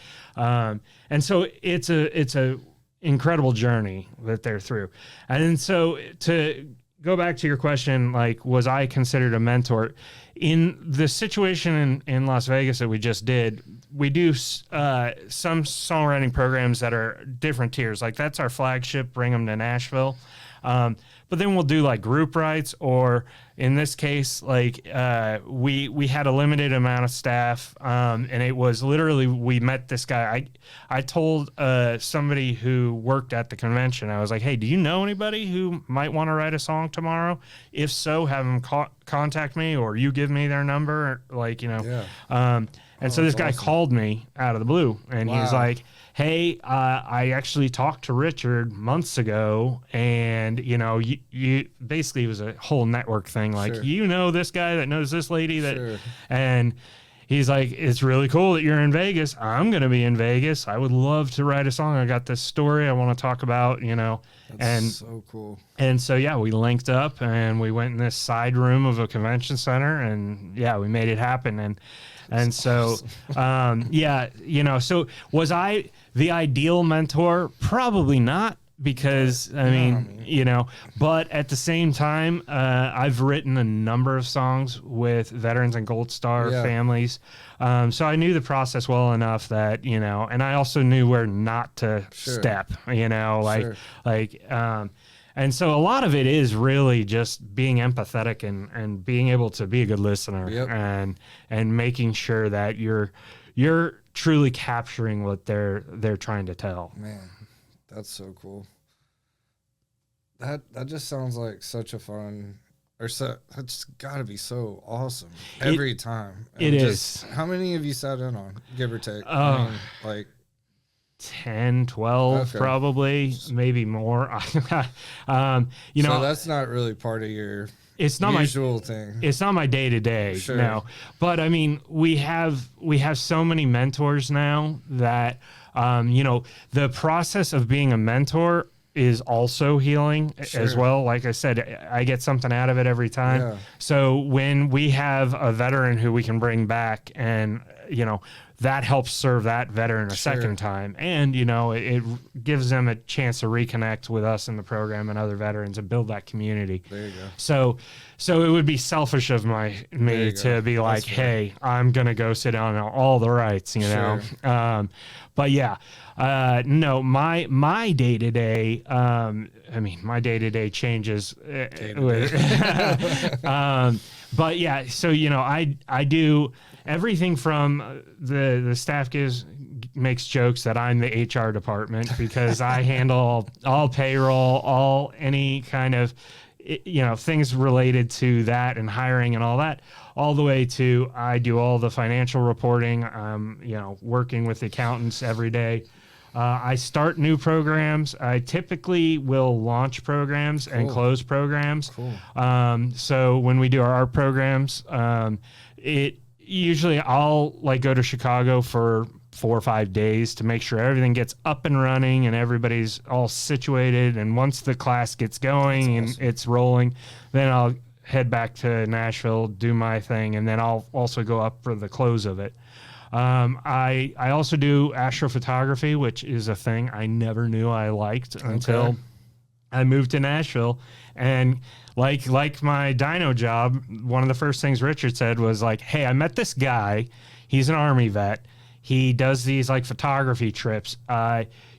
so it's a incredible journey that they're through. And so to go back to your question, like, was I considered a mentor? In the situation in Las Vegas that we just did, we do some songwriting programs that are different tiers. Like that's our flagship, bring them to Nashville. But then we'll do like group rights, or in this case, like we had a limited amount of staff, and it was literally we met this guy. I told somebody who worked at the convention, I was like, hey, do you know anybody who might want to write a song tomorrow? If so, have them contact me, or you give me their number, like, you know. Yeah. And so this guy called me out of the blue, and he was like, hey, I actually talked to Richard months ago, and, you know, you basically it was a whole network thing. Like, you know, this guy that knows this lady that, and he's like, it's really cool that you're in Vegas. I'm going to be in Vegas. I would love to write a song. I got this story I want to talk about, you know. That's so cool. And so, yeah, we linked up and we went in this side room of a convention center, and yeah, we made it happen. And so, awesome. Yeah, you know, so was I the ideal mentor? Probably not, because I mean, you know, but at the same time, I've written a number of songs with veterans and Gold Star families. So I knew the process well enough that, you know, and I also knew where not to step, you know, and so a lot of it is really just being empathetic and being able to be a good listener and making sure that you're truly capturing what they're trying to tell. Man, that's so cool. That just sounds like such a fun, it's got to be so awesome every time. And it is. How many of you sat in on, give or take? Like 10, 12, probably, maybe more. You know, so that's not really part of your usual thing. It's not my day to day, no. But I mean, we have so many mentors now that, you know, the process of being a mentor is also healing as well. Like I said, I get something out of it every time. Yeah. So when we have a veteran who we can bring back, and, you know, that helps serve that veteran a second time. And, you know, it gives them a chance to reconnect with us in the program and other veterans and build that community. There you go. So it would be selfish of me to be like, hey, I'm going to go sit on all the rights, you know? But yeah, no, my day-to-day, I mean, my day-to-day changes. But yeah, so, you know, I do everything from the staff makes jokes that I'm the HR department because I handle all payroll, any kind of things related to that and hiring and all that, all the way to I do all the financial reporting, working with accountants every day. I start new programs. I typically will launch programs and close programs. Cool. So when we do our art programs, usually I'll go to Chicago for 4 or 5 days to make sure everything gets up and running and everybody's all situated. And once the class gets going and it's rolling, then I'll head back to Nashville, do my thing, and then I'll also go up for the close of it. I also do astrophotography, which is a thing I never knew I liked until I moved to Nashville. And like my dyno job, one of the first things Richard said was hey, I met this guy. He's an Army vet. He does these photography trips.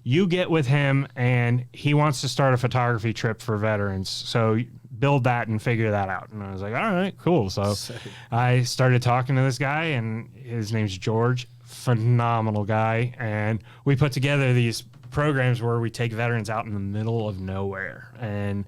You get with him and he wants to start a photography trip for veterans. So build that and figure that out. And I was like, all right, cool. So I started talking to this guy, and his name's George, phenomenal guy. And we put together these programs where we take veterans out in the middle of nowhere, and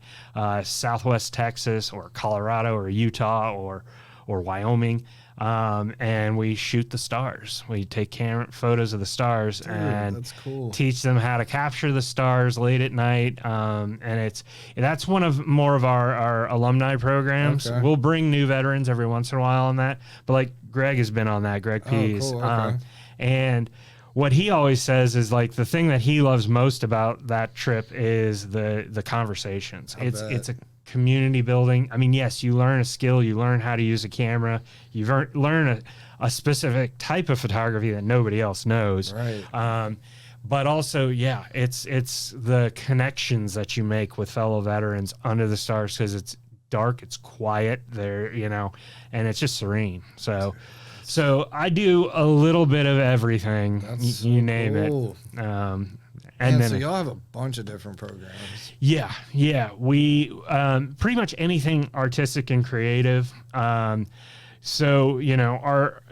Southwest Texas or Colorado or Utah or Wyoming. And we shoot the stars. We take photos of the stars. Dude, and that's cool. Teach them how to capture the stars late at night. And that's one of more of our alumni programs. Okay. We'll bring new veterans every once in a while on that, but Greg has been on that, Greg Pease. Cool. Okay. And what he always says is the thing that he loves most about that trip is the conversations. It's a community building. I mean, yes, you learn a skill, you learn how to use a camera, you learn a specific type of photography that nobody else knows. Right. But also, it's the connections that you make with fellow veterans under the stars, because it's dark, it's quiet there, and it's just serene. So I do a little bit of everything. That's you so name cool. it. And then, so y'all have a bunch of different programs. Yeah. We pretty much anything artistic and creative. So our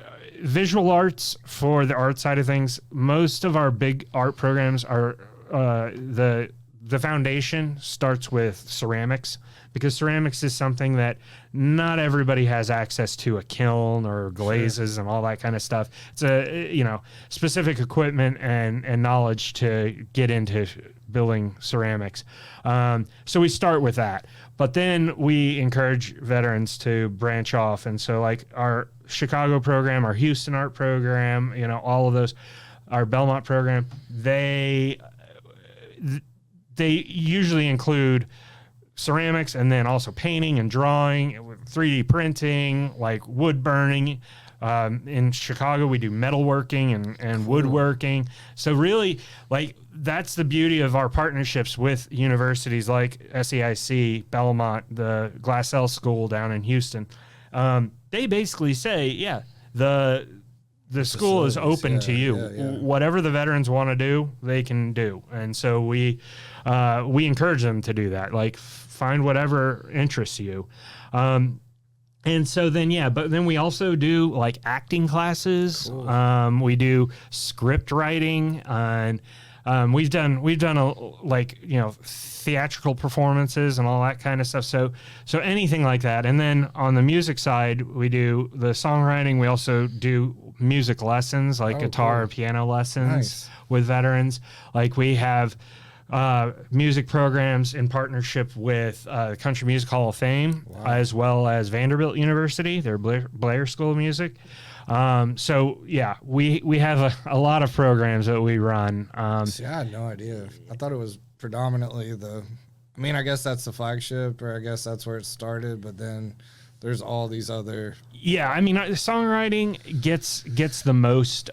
visual arts, for the art side of things, most of our big art programs are the foundation starts with ceramics, because ceramics is something that not everybody has access to, a kiln or glazes and all that kind of stuff. It's a, specific equipment and knowledge to get into building ceramics. So we start with that, but then we encourage veterans to branch off. And so our Chicago program, our Houston art program, all of those, our Belmont program, they usually include ceramics, and then also painting and drawing, 3D printing, wood burning. In Chicago, we do metalworking and woodworking. So really, that's the beauty of our partnerships with universities like SEIC, Belmont, the Glassell School down in Houston. They basically say, the school is open to you. Whatever the veterans want to do, they can do. And so we encourage them to do that. Find whatever interests you. And so then, but then we also do acting classes. Cool. We do script writing, and we've done theatrical performances and all that kind of stuff. So anything like that. And then on the music side, we do the songwriting. We also do music lessons, guitar or piano lessons with veterans. We have music programs in partnership with the Country Music Hall of Fame, as well as Vanderbilt University, their Blair School of Music. We have a lot of programs that we run. See, I had no idea. I thought it was predominantly I guess that's the flagship, or I guess that's where it started, but then there's all these other. Yeah, songwriting gets the most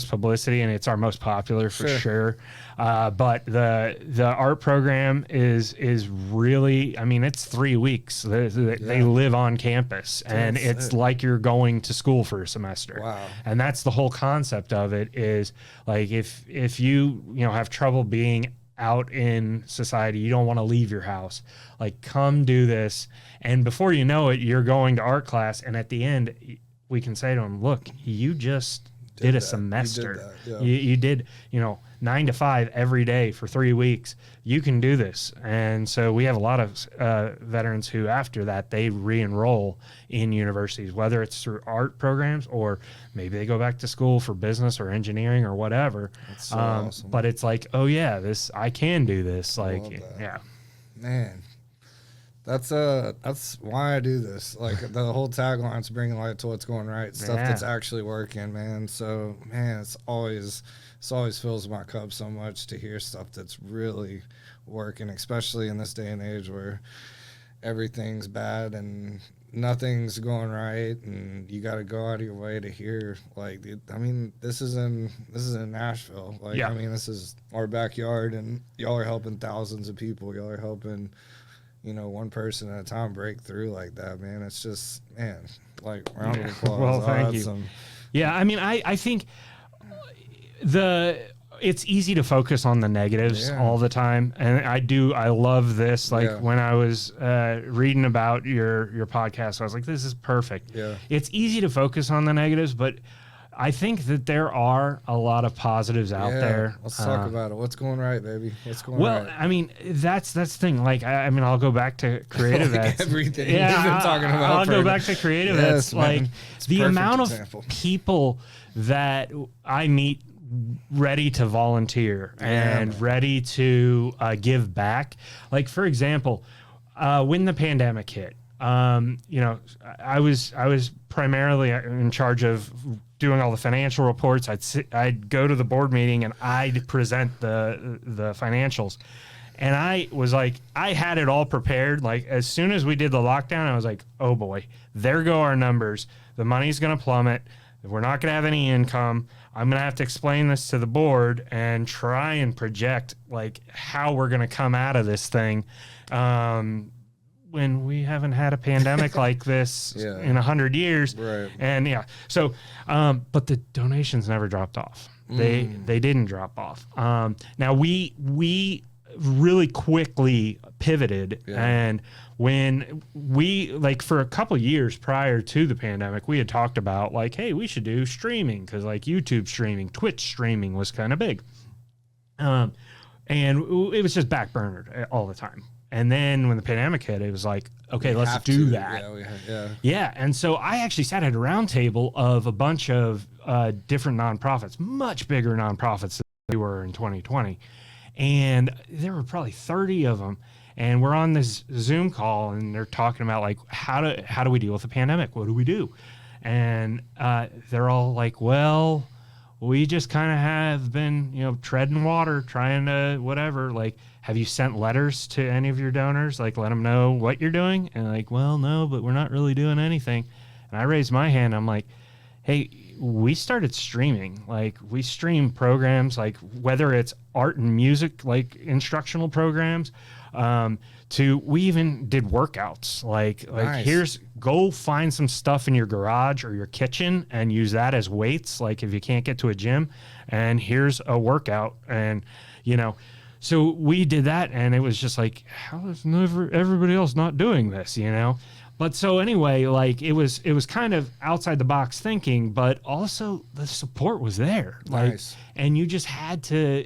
publicity, and it's our most popular for sure. But the art program is really, it's 3 weeks. They live on campus, and it's like you're going to school for a semester. Wow. And that's the whole concept of it, is if you have trouble being out in society, you don't want to leave your house, come do this. And before you know it, you're going to art class, and at the end we can say to them, look, you just did a semester. You did that, you did, 9 to 5 every day for 3 weeks. You can do this. And so we have a lot of veterans who, after that, they re-enroll in universities, whether it's through art programs or maybe they go back to school for business or engineering or whatever. That's so awesome. But it's like, oh yeah, I can do this. Like, yeah, man. That's why I do this. Like the whole tagline's bringing light to what's going right, stuff that's actually working, man. So, man, it always fills my cup so much to hear stuff that's really working, especially in this day and age where everything's bad and nothing's going right, and you got to go out of your way to hear. Like, I mean, this is in Nashville. Like, I mean, this is our backyard, and y'all are helping thousands of people. Y'all are helping, one person at a time break through like that, man. It's just, man, like, round of applause. Well, thank you. Yeah, I mean, I think it's easy to focus on the negatives all the time, and I love this. Like when I was reading about your podcast, I was like, this is perfect. Yeah, it's easy to focus on the negatives, but I think that there are a lot of positives out there. Let's talk about it. What's going right, baby? What's going right? Well, I mean, that's the thing. Like, I mean, I'll go back to CreatiVets. Everything we've been talking about. I'll go back to CreatiVets. Like, the amount example. Of people that I meet ready to volunteer and ready to give back. Like, for example, when the pandemic hit, I was primarily in charge of doing all the financial reports. I'd go to the board meeting and I'd present the financials. And I was like, I had it all prepared. Like, as soon as we did the lockdown, I was like, oh boy, there go our numbers. The money's going to plummet. We're not going to have any income. I'm going to have to explain this to the board and try and project like how we're going to come out of this thing. When we haven't had a pandemic like this in 100 years. Right. And so, but the donations never dropped off. They didn't drop off. Now we really quickly pivoted, and when we, like, for a couple of years prior to the pandemic, we had talked about like, hey, we should do streaming, because like YouTube streaming, Twitch streaming was kind of big. And it was just backburnered all the time. And then when the pandemic hit, it was like, okay, let's do that. Yeah. And so I actually sat at a round table of a bunch of different nonprofits, much bigger nonprofits than we were in 2020. And there were probably 30 of them. And we're on this Zoom call, and they're talking about like, how do we deal with the pandemic? What do we do? And they're all like, well, we just kind of have been, treading water, trying to whatever. Like, have you sent letters to any of your donors? Like, let them know what you're doing? And like, well, no, but we're not really doing anything. And I raised my hand. I'm like, hey, we started streaming. Like, we stream programs, like whether it's art and music, like instructional programs, we even did workout. Like nice. Go find some stuff in your garage or your kitchen and use that as weights. Like, if you can't get to a gym, and here's a workout. And, so we did that, and it was just like, how is everybody else not doing this, But so anyway, like, it was kind of outside the box thinking, but also the support was there. Like, nice. And you just had to,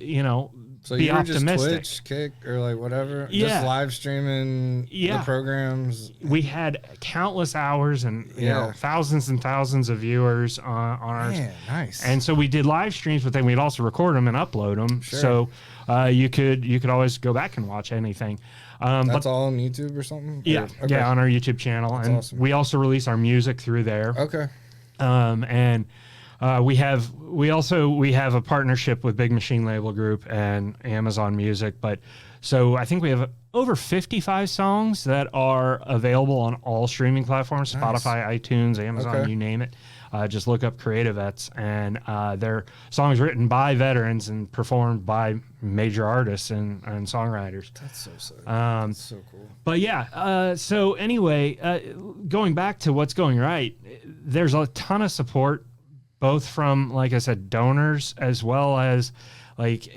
so be you were optimistic. Just Twitch, Kick, or like whatever? Yeah. Just live streaming the programs? We had countless hours and, thousands and thousands of viewers on ours. Man, nice. And so we did live streams, but then we'd also record them and upload them. Sure. So you could always go back and watch anything. That's all on YouTube or something? Yeah, okay. On our YouTube channel. That's and awesome. We also release our music through there. Okay. And we have a partnership with Big Machine Label Group and Amazon Music. But so I think we have over 55 songs that are available on all streaming platforms, nice. Spotify, iTunes, Amazon, you name it. Just look up CreatiVets, and they're songs written by veterans and performed by major artists and songwriters. That's so sick. That's so cool. But so anyway, going back to what's going right, there's a ton of support, both from, like I said, donors, as well as, like,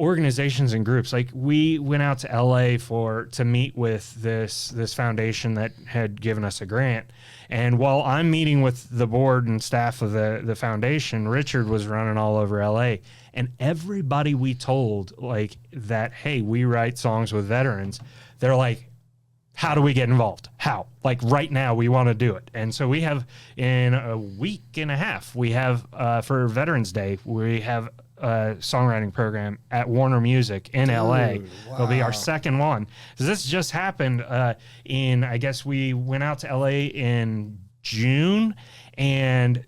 organizations and groups. Like we went out to LA to meet with this foundation that had given us a grant. And while I'm meeting with the board and staff of the foundation, Richard was running all over LA. And everybody we told like that, hey, we write songs with veterans, they're like, how do we get involved? How? Like right now, we want to do it. And so we have, in a week and a half, we have, for Veterans Day, we have a songwriting program at Warner Music in LA. Wow. It'll be our second one. So this just happened I guess we went out to LA in June, and,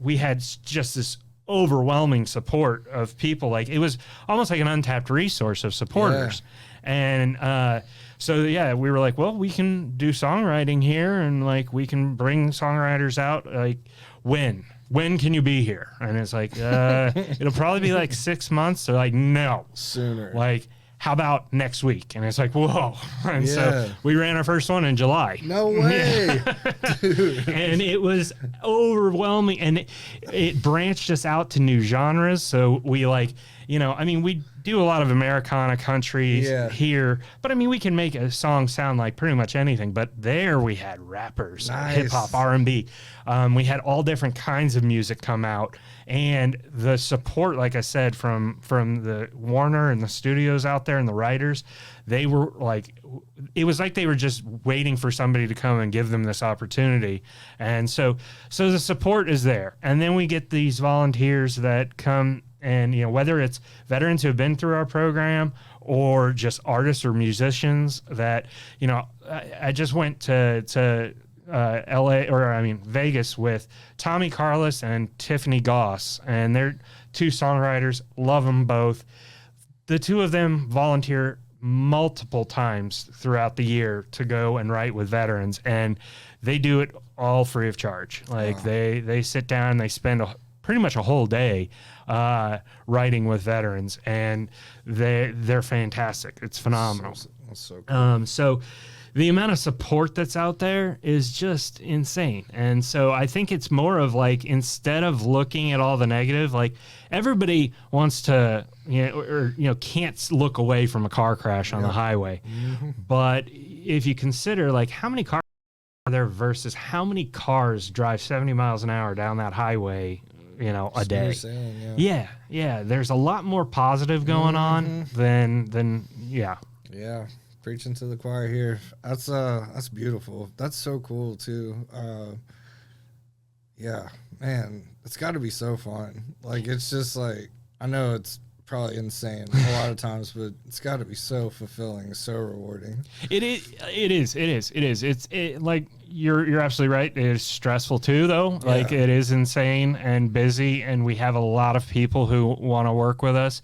we had just this overwhelming support of people. Like it was almost like an untapped resource of supporters. Yeah. And, so yeah, we were like, well, we can do songwriting here, and like we can bring songwriters out. Like, when can you be here? And it's like, it'll probably be like 6 months. They're like, no, sooner. Like, how about next week? And it's like, whoa. And so we ran our first one in July. No way. Dude. And it was overwhelming, and it branched us out to new genres. So we we do a lot of Americana countries here, but we can make a song sound like pretty much anything. But there we had rappers, hip hop, R&B. We had all different kinds of music come out, and the support, like I said, from the Warner and the studios out there and the writers, they were like, it was like they were just waiting for somebody to come and give them this opportunity. And so the support is there. And then we get these volunteers that come, and whether it's veterans who have been through our program or just artists or musicians that I just went to Vegas with Tommy Carlos and Tiffany Goss, and they're two songwriters. Love them both. The two of them volunteer multiple times throughout the year to go and write with veterans, and they do it all free of charge. Like they sit down and they spend pretty much a whole day writing with veterans, and they're fantastic. It's phenomenal. That's so cool. So the amount of support that's out there is just insane. And so I think it's more of like, instead of looking at all the negative, like everybody wants to, can't look away from a car crash on the highway. Mm-hmm. But if you consider like how many cars are there versus how many cars drive 70 miles an hour down that highway, a day. Saying, yeah. There's a lot more positive going on than. Yeah. Preaching to the choir here. That's beautiful. That's so cool too. Man, it's got to be so fun. Like, it's just like, I know it's probably insane a lot of times, but it's got to be so fulfilling, so rewarding. It is. It's like you're absolutely right. It is stressful too, though. Yeah. Like, it is insane and busy, and we have a lot of people who want to work with us.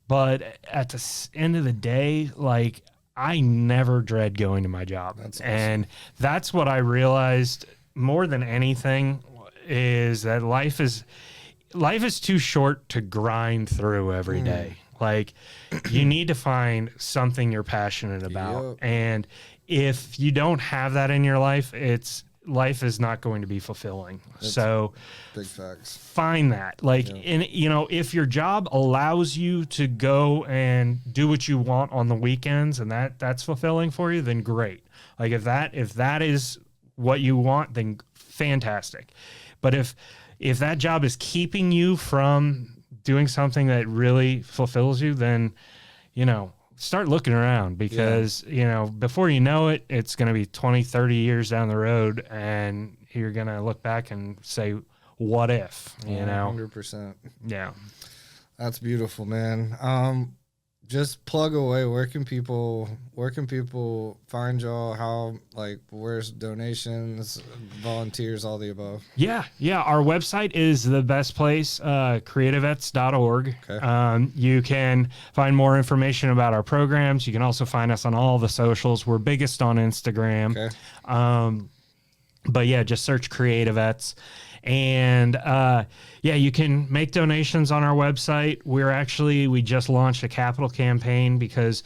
But at the end of the day, like, I never dread going to my job. That's awesome. And that's what I realized more than anything, is that life is too short to grind through every day. Like, you need to find something you're passionate about. Yep. And if you don't have that in your life, life is not going to be fulfilling. So big facts. Find that. Like, and if your job allows you to go and do what you want on the weekends, and that's fulfilling for you, then great. Like, if that is what you want, then fantastic. But if that job is keeping you from doing something that really fulfills you, then, start looking around, because, before you know it, it's going to be 20, 30 years down the road, and you're going to look back and say, what if, 100%. Yeah. That's beautiful, man. Just plug away. Where can people find y'all? Where's donations, volunteers, all the above? Yeah. Our website is the best place, creativevets.org. Okay. You can find more information about our programs. You can also find us on all the socials. We're biggest on Instagram. Okay. But yeah, just search CreatiVets. And you can make donations on our website. We just launched a capital campaign because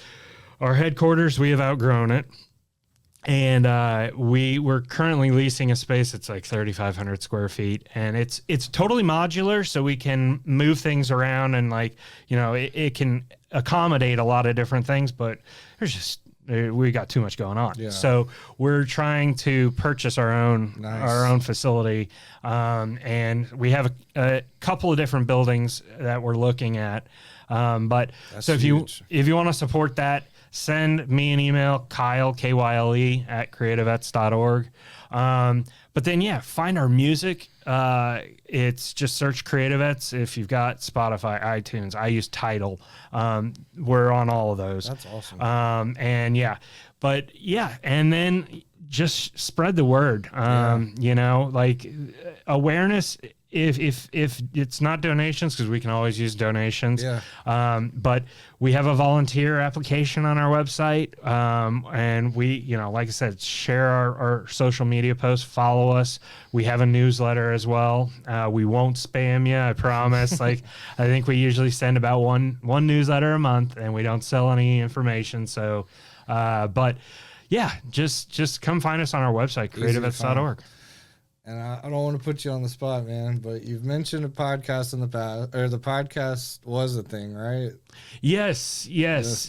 our headquarters, we have outgrown it. And we're currently leasing a space that's like 3,500 square feet, and it's totally modular, so we can move things around, and like, you know, it can accommodate a lot of different things, but we got too much going on. Yeah. So we're trying to purchase our own facility, and we have a couple of different buildings that we're looking at. But that's so if you want to support that, send me an email, Kyle, Kyle, at creativevets.org. But then, yeah, find our music. It's just search CreatiVets. If you've got Spotify, iTunes, I use Tidal. We're on all of those. That's awesome. And then just spread the word. You know, like awareness. If it's not donations, because we can always use donations. Yeah. But we have a volunteer application on our website, and we, you know, like I said, share our social media posts, follow us. We have a newsletter as well. We won't spam you, I promise. Like, I think we usually send about one newsletter a month, and we don't sell any information. So, but yeah, just come find us on our website, creativevets.org. And I don't want to put you on the spot, man, but you've mentioned a podcast in the past, or the podcast was a thing, right? Yes.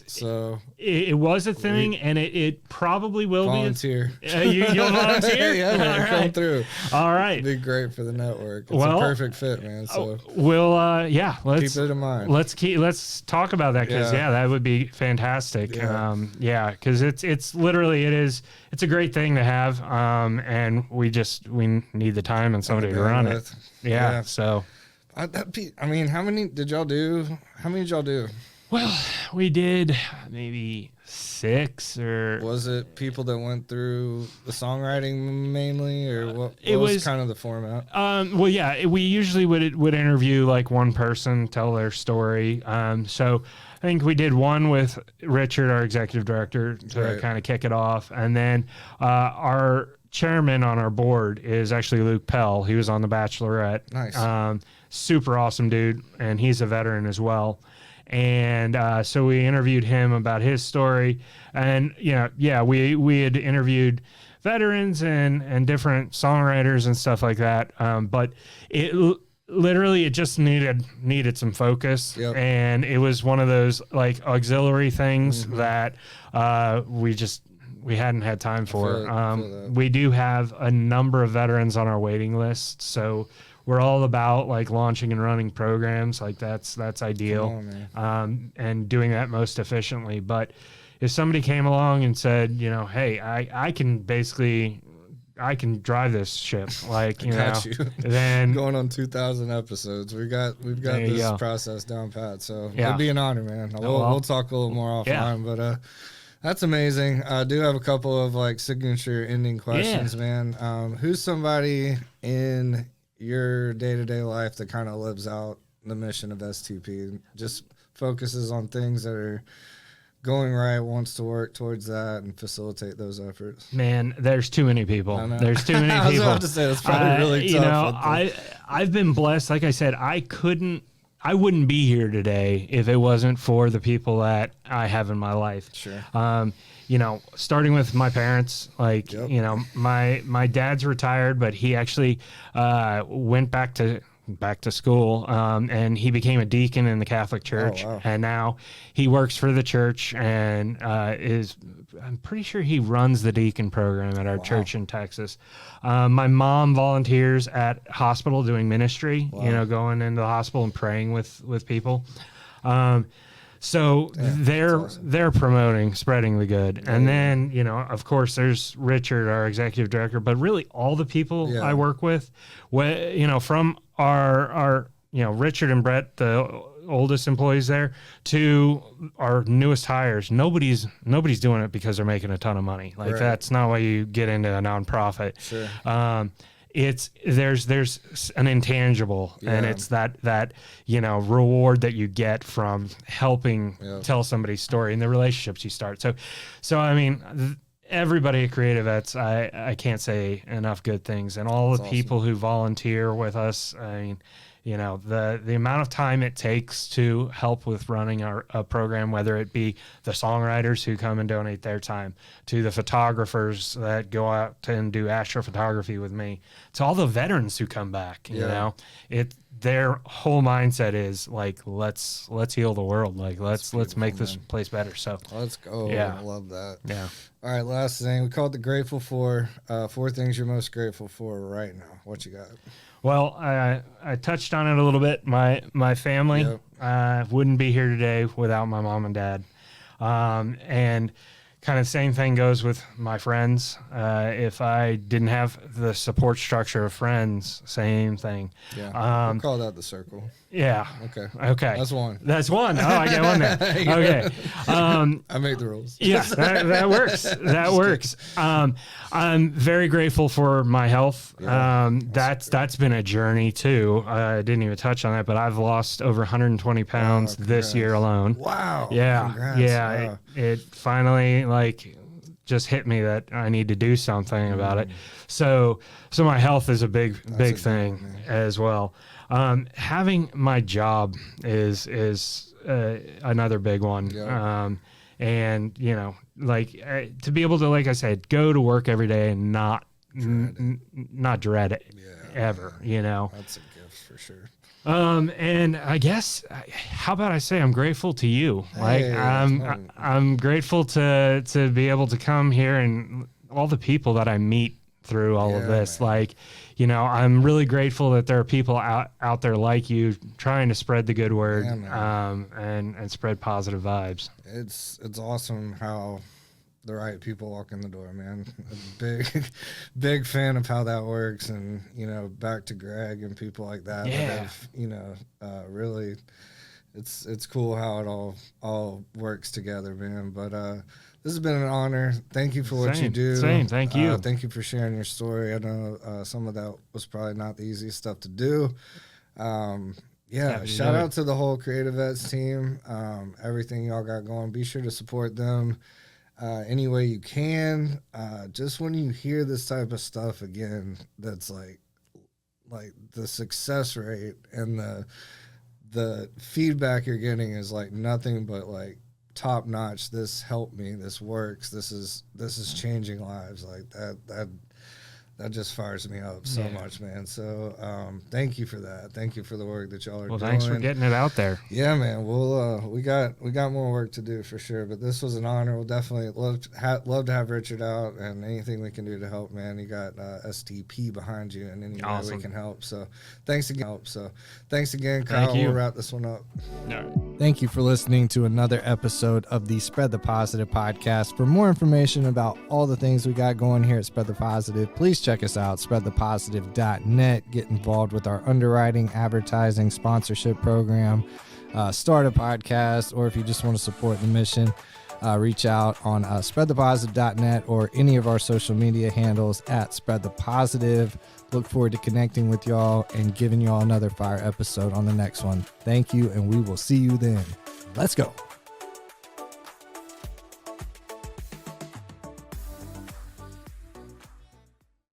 So it was a thing, and it probably will volunteer. Be. You'll volunteer? Yeah, man, right. Come through. All right. It'd be great for the network. It's a perfect fit, man. So we'll, let's keep it in mind. Let's talk about that, because that would be fantastic. Yeah. Because it's literally, it's a great thing to have, and we need the time and somebody to run it. Yeah. So, I mean, how many did y'all do? Well, we did maybe 6, or was it people that went through the songwriting mainly, or what was kind of the format? Well, yeah, we usually would interview like one person, tell their story. So I think we did one with Richard, our executive director, to kind of kick it off, and then our chairman on our board is actually Luke Pell. He was on The Bachelorette. Nice. Super awesome dude, and he's a veteran as well. And so we interviewed him about his story, and we had interviewed veterans and different songwriters and stuff like that. But it literally just needed some focus, and it was one of those like auxiliary things that we hadn't had time for. We do have a number of veterans on our waiting list, so we're all about like launching and running programs. Like that's ideal, and doing that most efficiently. But if somebody came along and said, you know, hey, I can drive this ship, like, then going on 2,000 episodes, we've got this process down pat. So it'd be an honor, man. We'll talk a little more offline, but that's amazing. I do have a couple of like signature ending questions, man. Who's somebody in your day-to-day life that kind of lives out the mission of STP, just focuses on things that are going right, wants to work towards that and facilitate those efforts? Man, there's too many people. There's too many people. I was about to say, that's probably really tough. I've been blessed. Like I said, I wouldn't be here today if it wasn't for the people that I have in my life. Sure. Starting with my parents, like, my dad's retired, but he actually went back to school, and he became a deacon in the Catholic Church. Oh, wow. And now he works for the church, and I'm pretty sure he runs the deacon program at our church in Texas. My mom volunteers at hospital doing ministry, going into the hospital and praying with people. So they're promoting, spreading the good. And then, of course, there's Richard, our executive director, but really all the people I work with, from our Richard and Brett, the oldest employees there, to our newest hires. Nobody's doing it because they're making a ton of money. Like, that's not why you get into a nonprofit. Sure. There's an intangible, and it's that reward that you get from helping tell somebody's story and the relationships you start. So I mean, everybody at CreatiVets, I can't say enough good things, and all the people who volunteer with us. I mean, You know, the amount of time it takes to help with running a program, whether it be the songwriters who come and donate their time, to the photographers that go out and do astrophotography with me, to all the veterans who come back. You know, their whole mindset is like, let's heal the world. Like, let's make this place better. So let's go. Yeah. I love that. Yeah. All right, last thing. We call it the grateful for. 4 things you're most grateful for right now. What you got? Well, I touched on it a little bit. My family wouldn't be here today without my mom and dad. And kind of same thing goes with my friends. If I didn't have the support structure of friends, same thing. Yeah. We'll call that the circle. Yeah. Okay. That's one. Oh, I get one there. Okay. I made the rules. Yeah, that works. That works. I'm very grateful for my health. That's been a journey too. I didn't even touch on that, but I've lost over 120 pounds this year alone. Wow. Yeah. Congrats. Yeah. Wow. It finally just hit me that I need to do something about it. So my health is a big thing as well. Having my job is another big one. Yeah. And you know, to be able to, like I said, go to work every day and not dread it ever, you know. That's a gift for sure. And I guess, how about I say I'm grateful to you? I'm grateful to be able to come here and all the people that I meet through all of this. Man. Like, you know, I'm really grateful that there are people out there like you trying to spread the good word, and spread positive vibes. It's awesome how the right people walk in the door, man. Big fan of how that works. And, you know, back to Greg and people like that. Yeah. That have, you know, really, it's cool how it all works together, man. But this has been an honor. Thank you for what you do. Thank you. Thank you for sharing your story. I know some of that was probably not the easiest stuff to do. Shout out to the whole CreatiVets team. Everything y'all got going. Be sure to support them any way you can. Just when you hear this type of stuff again, that's like the success rate and the feedback you're getting is like nothing but like top notch. This helped me. This works. This is changing lives. Like that just fires me up so much, man. So thank you for that. Thank you for the work that y'all are doing. Well, thanks for getting it out there. Yeah, man. We'll we got more work to do for sure. But this was an honor. We'll definitely love to have Richard out, and anything we can do to help, man. You got STP behind you, and any way we can help. So thanks again, Kyle. We'll wrap this one up. No. Thank you for listening to another episode of the Spread the Positive podcast. For more information about all the things we got going here at Spread the Positive, please check us out, spreadthepositive.net. Get involved with our underwriting, advertising, sponsorship program, start a podcast, or if you just want to support the mission, reach out on spreadthepositive.net or any of our social media handles at spreadthepositive. Look forward to connecting with y'all and giving y'all another fire episode on the next one. Thank you, and we will see you then. Let's go.